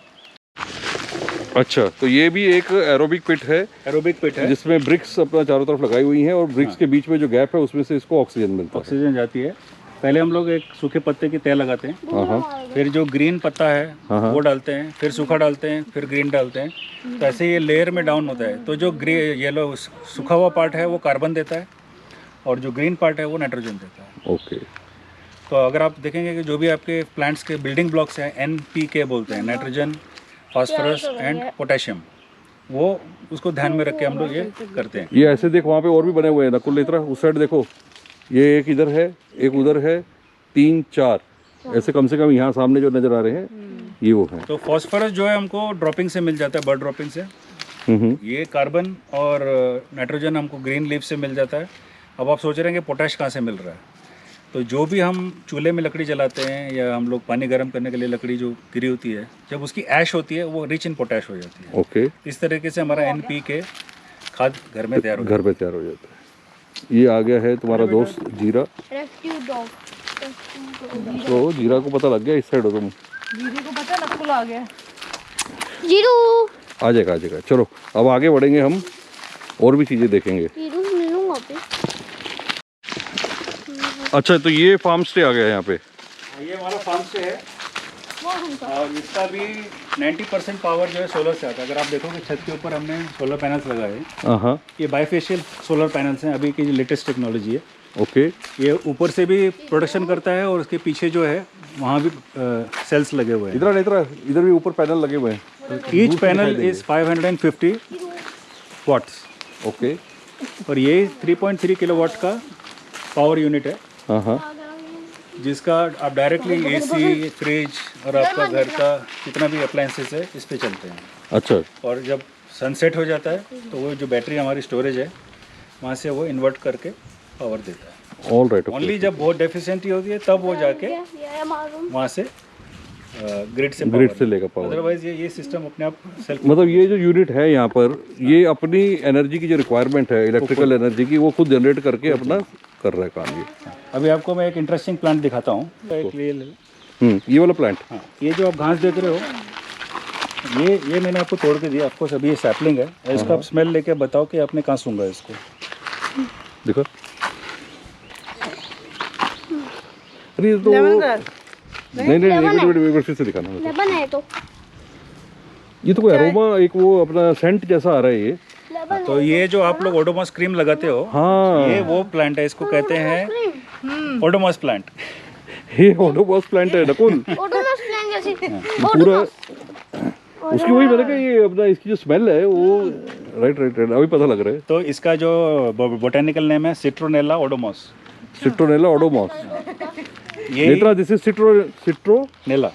अच्छा, तो ये भी एक एरोबिक पिट है एरोबिक पिट है, जिसमें ब्रिक्स अपना चारों तरफ लगाई हुई हैं, और ब्रिक्स के बीच में जो गैप है उसमें से इसको ऑक्सीजन मिलता है। ऑक्सीजन जाती है। पहले हम लोग एक सूखे पत्ते की तह लगाते हैं, हाँ हाँ, फिर जो ग्रीन पत्ता है हाँ, हाँ। वो डालते हैं, फिर सूखा डालते हैं, फिर ग्रीन डालते हैं। तो ऐसे ये लेयर में डाउन होता है। तो जो येलो सूखा हुआ पार्ट है वो कार्बन देता है, और जो ग्रीन पार्ट है वो नाइट्रोजन देता है। ओके। तो अगर आप देखेंगे कि जो भी आपके प्लांट्स के बिल्डिंग ब्लॉक्स हैं, NPK बोलते हैं, नाइट्रोजन, फास्फोरस एंड पोटेशियम, वो उसको ध्यान में रख के हम लोग ये करते हैं। ये ऐसे देख, वहाँ पे और भी बने हुए हैं नकुल, इतना उस साइड देखो, ये एक इधर है, एक उधर है, 3 4 ऐसे कम से कम यहाँ सामने जो नजर आ रहे हैं ये वो हैं। तो फास्फोरस जो है हमको ड्रॉपिंग से मिल जाता है, बर्ड ड्रॉपिंग से। ये कार्बन और नाइट्रोजन हमको ग्रीन लीफ से मिल जाता है। अब आप सोच रहे हैं कि पोटैश कहाँ से मिल रहा है। तो जो भी हम चूल्हे में लकड़ी जलाते हैं या हम लोग पानी गर्म करने के लिए लकड़ी जो गिरी होती है, जब उसकी ऐश होती है वो रिच इन पोटैश हो जाती है। ओके, इस तरीके से हमारा NPK खाद घर में तैयार हो घर पे तैयार हो जाता है। ये आ गया है तुम्हारा दोस्त जीरा। Rescue dog. तो जीरा को पता लग गया, इस साइड हो तुम। दीदी को पता है नकुल आ गया। जीरू आ जाएगा आ जाएगा। चलो अब आगे बढ़ेंगे हम, और भी चीज़ें देखेंगे। जीरू मिलूंगा पे। अच्छा, तो ये फार्म स्टे आ गया यहाँ पे। ये हमारा फार्म से है, वो हमका। और इसका भी 90% पावर जो है सोलर से आता है। अगर आप देखोगे छत के ऊपर हमने सोलर पैनल्स लगाए हैं। हाँ, ये बाईफेशियल सोलर पैनल्स हैं, अभी की जो लेटेस्ट टेक्नोलॉजी है। ओके। ये ऊपर से भी प्रोडक्शन करता है, और उसके पीछे जो है वहाँ भी सेल्स लगे हुए हैं। इधर भी ऊपर पैनल लगे हुए हैं। Each panel is 550 watts, okay. और ये 3.3 किलोवाट का पावर यूनिट है, हाँ हाँ, जिसका आप डायरेक्टली AC, फ्रिज और आपका घर का जितना भी अप्लायंसेस है इस पे चलते हैं। अच्छा, और जब सनसेट हो जाता है तो वो जो बैटरी हमारी स्टोरेज है वहाँ से वो इन्वर्ट करके पावर देता है। All right. ओनली जब बहुत डेफिशिएंटी होती है तब वो जाके ये मालूम। वहाँ से ग्रिड से लेगा पावर। अदरवाइज ये सिस्टम अपने आप सेल्फ। मतलब ये जो यूनिट है यहाँ पर, ये अपनी एनर्जी की जो रिक्वायरमेंट है इलेक्ट्रिकल एनर्जी की, वो खुद जनरेट करके अपना कर रहा है काम। ये अभी आपको मैं एक इंटरेस्टिंग प्लांट दिखाता हूँ। एक ये ले लो। ये वाला प्लांट। हाँ, ये जो आप घास देख रहे हो, ये मैंने आपको तोड़ के दिया। आपको अभी ये सैपलिंग है, इसका आप स्मेल लेके बताओ कि आपने कहाँ सूंघा इसको। देखो, अरे ये तो लेमन ग्रास। नहीं फिर से दिखाना। लेमन है तो। ये तो कोई अरोमा, एक वो अपना सेंट जैसा आ रहा है ये। लेमन तो ये जो आप लोग ओडोमॉस क्रीम लगाते हो, हाँ, ये वो प्लांट है, इसको कहते हैं ओडोमॉस प्लांट। ये ओडोमॉस प्लांट है नकुल। ओडोमॉस प्लांट जैसे। पूरा उसकी वही मैंने कहा, ये अपना इसकी जो स्मेल है वो राइट अभी पता लग रहा है। तो इसका जो बोटेनिकल नेम है सिट्रोनेला ओडोमॉस। सिट्रोनेला ओडोमॉस। ये Netra, this is citronella citronella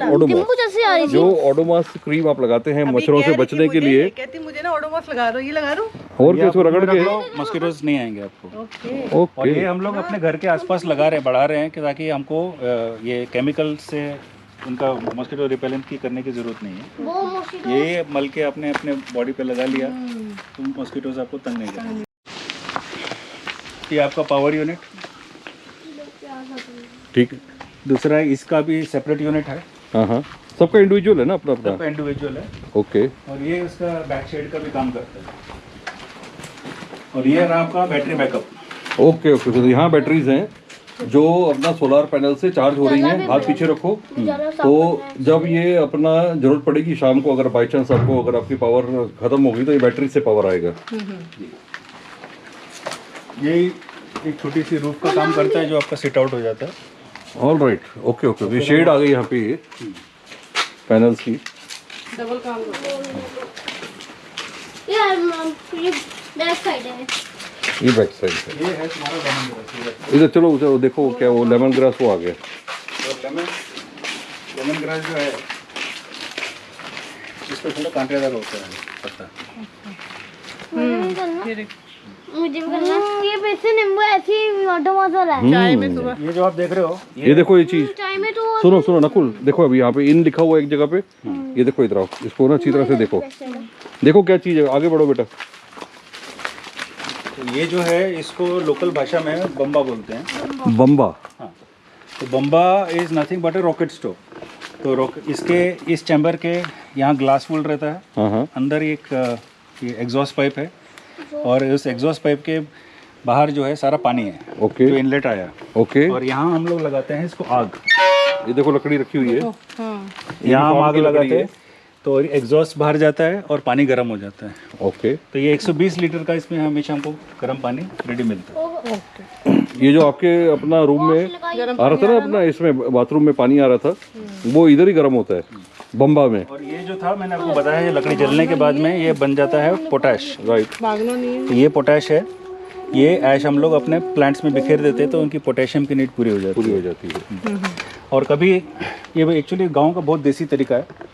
Odomos, नींबू जैसे आ रही जो ओडोमॉस क्रीम आप लगाते हैं अभी मच्छरों कह से रही बचने कि के लिए। कहती मुझे ना ओडोमॉस लगा दो, ये लगा दो। और क्या, इसको रगड़ के। मस्किटोज नहीं आएंगे आपको। ओके। और ओके, ये हम लोग अपने घर के आसपास लगा रहे हैं, बढ़ा रहे हैं कि ताकि हमको ये केमिकल से उनका मस्किटो रिपेलेंट की करने की ज़रूरत नहीं है। वो मस्किटो। ये मल के आपने अपने बॉडी पे लगा लिया तो मस्किटोज आपको तंग नहीं करेंगे। ये आपका पावर यूनिट। ठीक है। दूसरा है, इसका भी सेपरेट यूनिट है, हाँ हाँ, सबका इंडिविजुअल है ना अपना अपना। सबका इंडिविजुअल है। ओके, और ये उसका बैक शेड का भी काम करता है। और ये रहा आपका बैटरी बैकअप। Okay okay. तो यहाँ बैटरीज हैं जो अपना सोलर पैनल से चार्ज हो रही हैं। हाथ पीछे रखो। तो जब ये अपना जरूरत पड़ेगी शाम को, अगर बाई चांस आपको, अगर आपकी पावर खत्म होगी तो ये बैटरी से पावर आएगा। ये एक छोटी सी रूफ का काम करता है जो आपका सिट आउट हो जाता है। All right, okay okay. ये शेड आ गई यहाँ पे पैनल्स की। डबल काम करो। ये बैक साइड है। ये बैक साइड है। ये है तुम्हारा लेमन ग्रास। इधर चलो उधर देखो क्या वो लेमन ग्रास वो आ गया। और लेमन ग्रास जो है इसको थोड़ा कांटेदार होता है पत्ता। मुझे भी करना, ये देख मुझे भी करना। ये वैसे नींबू ऐसे ही ऑटोमैटिक वाला है। चाय में सुबह ये जो आप देख रहे हो ये देखो ये चीज, चाय में तो सुनो सुनो नकुल, देखो अभी यहाँ पे इन लिखा हुआ है एक जगह पे। ये देखो इधर आओ, इसको ना अच्छी तरह से देखो। देखो क्या चीज है, आगे बढ़ो बेटा। तो ये जो है इसको लोकल भाषा में बम्बा बोलते हैं। बम्बा। हाँ, तो बम्बा is nothing but a rocket stove. तो इसके इस चैम्बर के यहाँ ग्लास वूल रहता है, हाँ हाँ अंदर एक ये एग्जॉस्ट पाइप है और उस एग्जॉस्ट पाइप के बाहर जो है सारा पानी है ओके जो इनलेट आया। ओके। और यहाँ हम लोग लगाते हैं इसको आग। ये देखो लकड़ी रखी हुई है, हाँ यहाँ हम फार्म आग की लकड़ी लगाते है। हैं तो एग्जॉस्ट बाहर जाता है और पानी गर्म हो जाता है। ओके। तो ये 120 लीटर का इसमें हमेशा हमको गर्म पानी रेडी मिलता है। ये जो आपके अपना रूम में आ रहा था ना, अपना इसमें बाथरूम में पानी आ रहा था, वो इधर ही गर्म होता है बम्बा में। और ये जो था मैंने आपको बताया, ये लकड़ी जलने के बाद में ये बन जाता है पोटैश। राइट। भागना नहीं है। तो ये पोटैश है, ये ऐश हम लोग अपने प्लांट्स में बिखेर देते हैं तो उनकी पोटेशियम की नीड पूरी हो जाती पूरी है। हो जाती है। और कभी ये एक्चुअली गांव का बहुत देसी तरीका है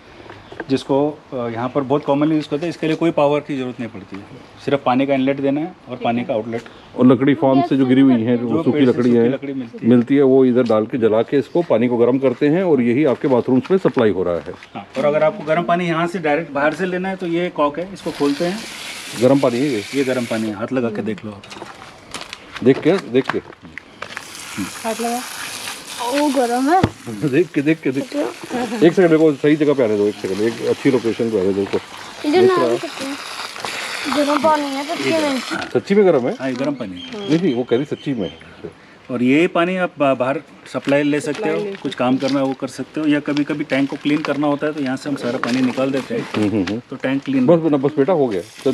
जिसको यहाँ पर बहुत कॉमनली यूज़ करते हैं। इसके लिए कोई पावर की ज़रूरत नहीं पड़ती है, सिर्फ पानी का इनलेट देना है और पानी का आउटलेट। और लकड़ी फार्म से जो गिरी हुई है, जो सूखी पेड़ से लकड़ी सूखी है लकड़ी मिलती है, वो इधर डाल के जला के इसको पानी को गर्म करते हैं और यही आपके बाथरूम्स में सप्लाई हो रहा है। हाँ, और अगर आपको गर्म पानी यहाँ से डायरेक्ट बाहर से लेना है तो ये कॉक है, इसको खोलते हैं। गर्म पानी है ये गर्म पानी है, हाथ लगा के देख लो आप। देख के हाथ लगा। वो गरम है। देख के एक सेकंड मेरे को सही जगह पे आने दो, एक सेकंड, एक अच्छी लोकेशन पे आने दो। इधर ना आ सकते हैं। गरम पानी है सच्ची में। सच्ची में गर्म है? हाँ, ये गर्म पानी है। नहीं वो कह रही सच्ची में। और ये पानी आप बाहर सप्लाई ले सकते हो, कुछ काम करना है वो कर सकते हो, या कभी कभी टैंक को क्लीन करना होता है तो यहाँ से हम सारा पानी निकाल देते हैं तो टैंक क्लीन। बस बेटा हो गया तो।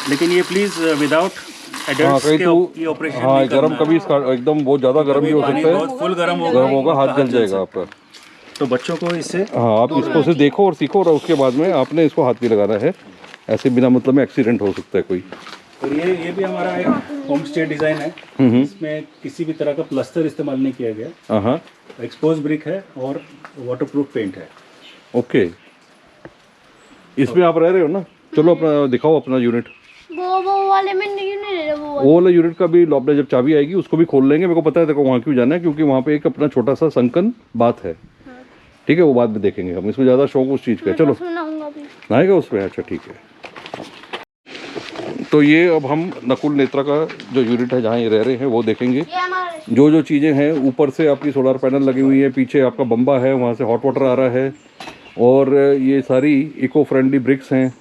लेकिन ये प्लीज विदाउट हाँ एडल्ट्स कहीं के तो ये ऑपरेशन हाँ नहीं गर्म करना कभी इसका एकदम बहुत ज़्यादा गर्म भी हो पानी सकता है, बहुत फुल गर्म गर्म होगा, हाथ जल जाएगा आपका। तो बच्चों को इससे हाँ आप इसको से देखो और सीखो, और उसके बाद में आपने इसको हाथ भी लगाना है, ऐसे बिना मतलब में एक्सीडेंट हो सकता है कोई। और ये भी हमारा एक होम स्टे डिज़ाइन है, इसमें किसी भी तरह का प्लास्टर इस्तेमाल नहीं किया गया। हाँ एक्सपोज ब्रिक है और वाटरप्रूफ पेंट है। ओके। इसमें आप रह रहे हो ना, चलो अपना दिखाओ अपना यूनिट। वो वाले में नहीं ले रहा वो। वो वाला यूनिट का भी लॉबडा जब चाबी आएगी उसको भी खोल लेंगे। मेरे को पता है देखो वहाँ क्यों जाना है, क्योंकि वहाँ पे एक अपना छोटा सा संकन बात है। ठीक है, वो बाद में देखेंगे हम, इसको ज़्यादा शौक उस चीज़ का है। चलो सुनाऊंगा भी। नहाएगा उसमें, अच्छा ठीक है। तो ये अब हम नकुल नेत्रा का जो यूनिट है जहाँ ये रह रहे हैं वो देखेंगे। ये हमारे जो चीज़ें हैं, ऊपर से आपकी सोलर पैनल लगी हुई है, पीछे आपका बम्बा है, वहाँ से हॉट वाटर आ रहा है, और ये सारी इको फ्रेंडली ब्रिक्स हैं,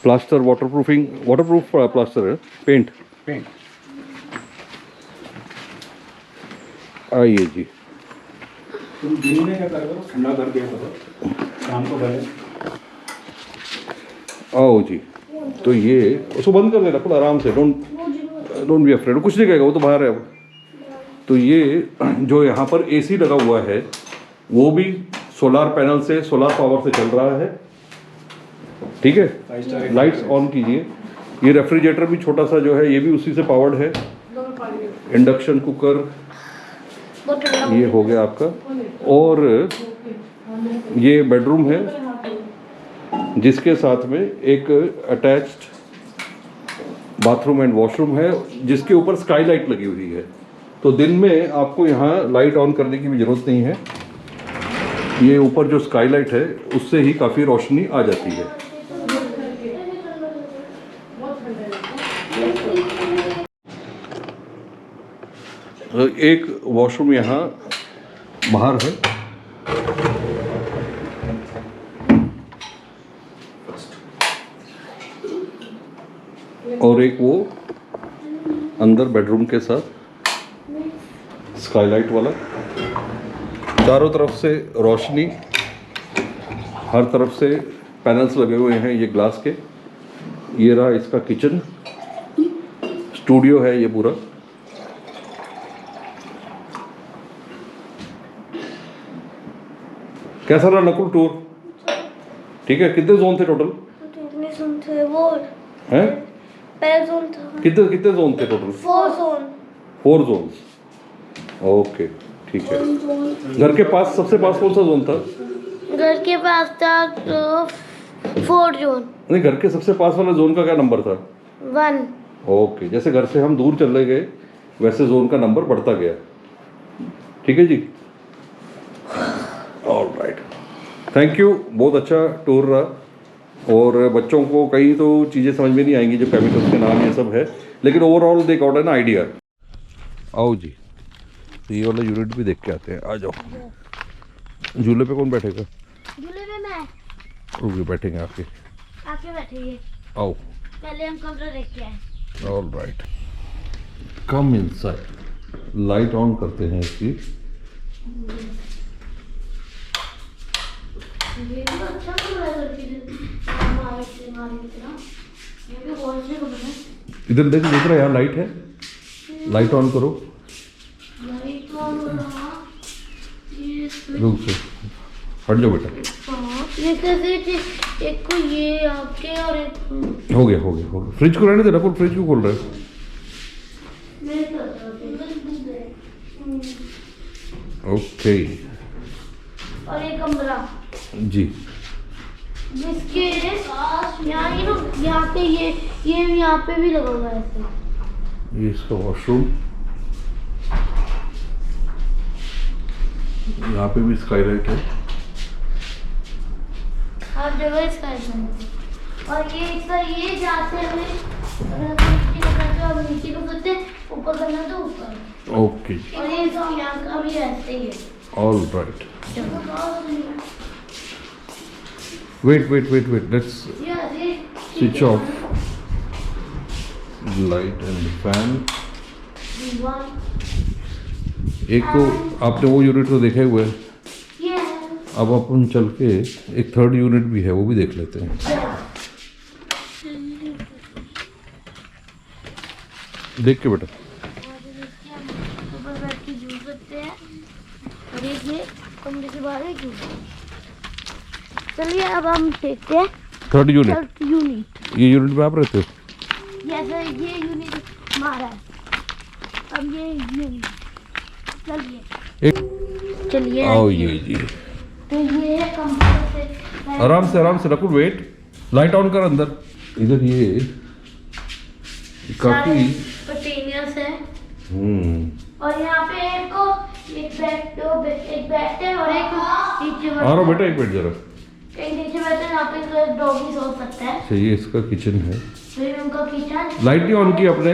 प्लास्टर वाटरप्रूफ प्लास्टर है, पेंट। आइए जी। तुम दिन में क्या करो, ठंडा कर दिया करो, शाम को भले। आओ जी। तो ये उसको बंद कर देना पूरा आराम से, डोंट बी अफ्रेड, कुछ नहीं कहेगा, वो तो बाहर है अब। तो ये जो यहाँ पर एसी लगा हुआ है वो भी सोलार पैनल से, सोलार पावर से चल रहा है। ठीक है, लाइट्स ऑन कीजिए। ये रेफ्रिजरेटर भी छोटा सा जो है ये भी उसी से पावर्ड है। इंडक्शन कुकर ये हो गया आपका, और ये बेडरूम है जिसके साथ में एक अटैच्ड बाथरूम एंड वॉशरूम है, जिसके ऊपर स्काई लाइट लगी हुई है। तो दिन में आपको यहाँ लाइट ऑन करने की भी ज़रूरत नहीं है, ये ऊपर जो स्काई लाइट है उससे ही काफ़ी रोशनी आ जाती है। एक वॉशरूम यहाँ बाहर है, और एक वो अंदर बेडरूम के साथ स्काईलाइट वाला। चारों तरफ से रोशनी, हर तरफ से पैनल्स लगे हुए हैं ये ग्लास के। ये रहा इसका किचन, स्टूडियो है ये पूरा। कैसा रहा नकुल टूर? ठीक है। कितने जोन थे टोटल? इतने सुनते वो हैं? पहले जोन था कितने कितने जोन थे टोटल? 4 zone 4 Jones. ओके ठीक है। घर के पास सबसे पास कौन सा जोन था? घर के पास था तो 4 जोन नहीं, घर के सबसे पास वाला जोन का क्या नंबर था? 1 ओके, जैसे घर से हम दूर चले गए वैसे जोन का नंबर बढ़ता गया। ठीक है जी, ऑलराइट, थैंक यू। बहुत अच्छा टूर रहा और बच्चों को कई तो चीज़ें समझ में नहीं आएंगी जो केमिकल्स के नाम ये सब है, लेकिन overall they got an idea. आओ जी, तो ये वाला यूनिट भी देख के आते हैं। आ जाओ। झूले पे कौन बैठेगा? झूले में मैं रुकिए, बैठेंगे आके। आके बैठिए, आओ। पहले हम कमरा देख के आए। Alright, come inside. Light on करते हैं इसकी। ये भी अच्छा कमरा है हमारे तरह, ये भी बहुत अच्छा कमरा है। इधर देख रहा है, यहाँ लाइट है, लाइट ऑन करो। लाइट ऑन हो रहा, ये स्विच रुक से हट जाओ बेटा। ये कैसे एक को ये आपके और एक हो गया हो गया हो गया। फ्रिज को रहने दे रकुल, फ्रिज क्यों खोल रहे हो? मेरे पास ओके और एक कमरा जी। जिसके यहाँ ये लोग यहाँ पे ये यहाँ पे भी लगा हुआ है ऐसे। ये इसका वॉशरूम, यहाँ पे भी स्काईलाइट है। हर जगह इसका और ये इसका ये जाते हुए नीचे करते और नीचे को करते ऊपर करना तो ऊपर। ओके और ये सब यहाँ का भी ऐसे ही है। Alright, wait, let's switch off light and fan. एक तो आपने वो यूनिट तो देखा हुआ है, अब अपन चल के एक थर्ड यूनिट भी है, वो भी देख लेते हैं। देख के बेटा। ऊपर बैठ के झूल सकते हैं और ये कमरे से बाहर है क्यों। चलिए अब हम देखते हैं थर्ड यूनिट। Third unit. ये यूनिट में आप रहते हो? जैसे ये यूनिट हमारा है, अब ये यूनिट। चलिए एक चलिए आओ ये जी। तो ये है कंप्यूटर से आराम से रखो, वेट, लाइट ऑन कर अंदर। इधर ये काफी कंटेनर्स है हम्म। और यहाँ पे एक बेड है और एक नीचे आ रहा बेटा, एक मिनट जरा। एक नीचे बैठे यहाँ पे डॉगी सो सकता है। अच्छा, ये इसका किचन है। फिर उनका किचन लाइट नहीं ऑन की आपने?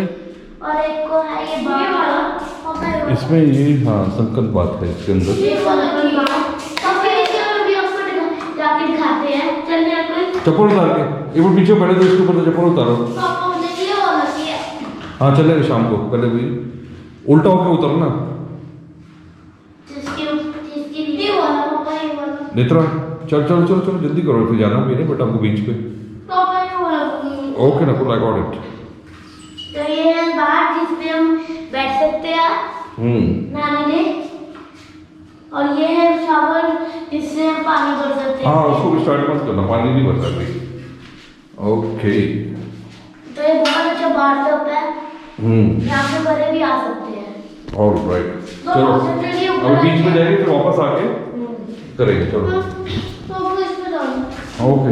और एक को है ये बाथरूम। इसमें ये हाँ संकल्प बात है इसके अंदर। ये वाला की तो फिर इसके अंदर भी आपको जाके दिखाते हैं। चलिए कोई चप्पल उतार के एक बार पीछे, पहले तो इसके ऊपर तो चप्पल उतारो। पापा देखिए वाला की है। हाँ चलेगा शाम को, पहले भी उल्टा होकर उतरना। जिसकी ये वाला पापा ये वाला नेत्रा चल जल्दी करो, फिर जाना भी नहीं बेटा हमको बीच पे। पापा ये वाला। ओके ना, आई गॉट इट। तो ये है बाहर जिसमें हम बैठ सकते हैं नहाने में, और ये है शावर जिससे हम पानी भर सकते हैं। हाँ उसको भी स्टार्ट मत करना, पानी नहीं भरता कोई। ओके तो ये बहुत अच्छा बाथ टब है, यहाँ पे बड़े भी आ सकते हैं। ऑलराइट, तो चलो चलिए अब बीच में जाएंगे फिर वापस आके करेंगे। चलो तो इसमें डालना। ओके।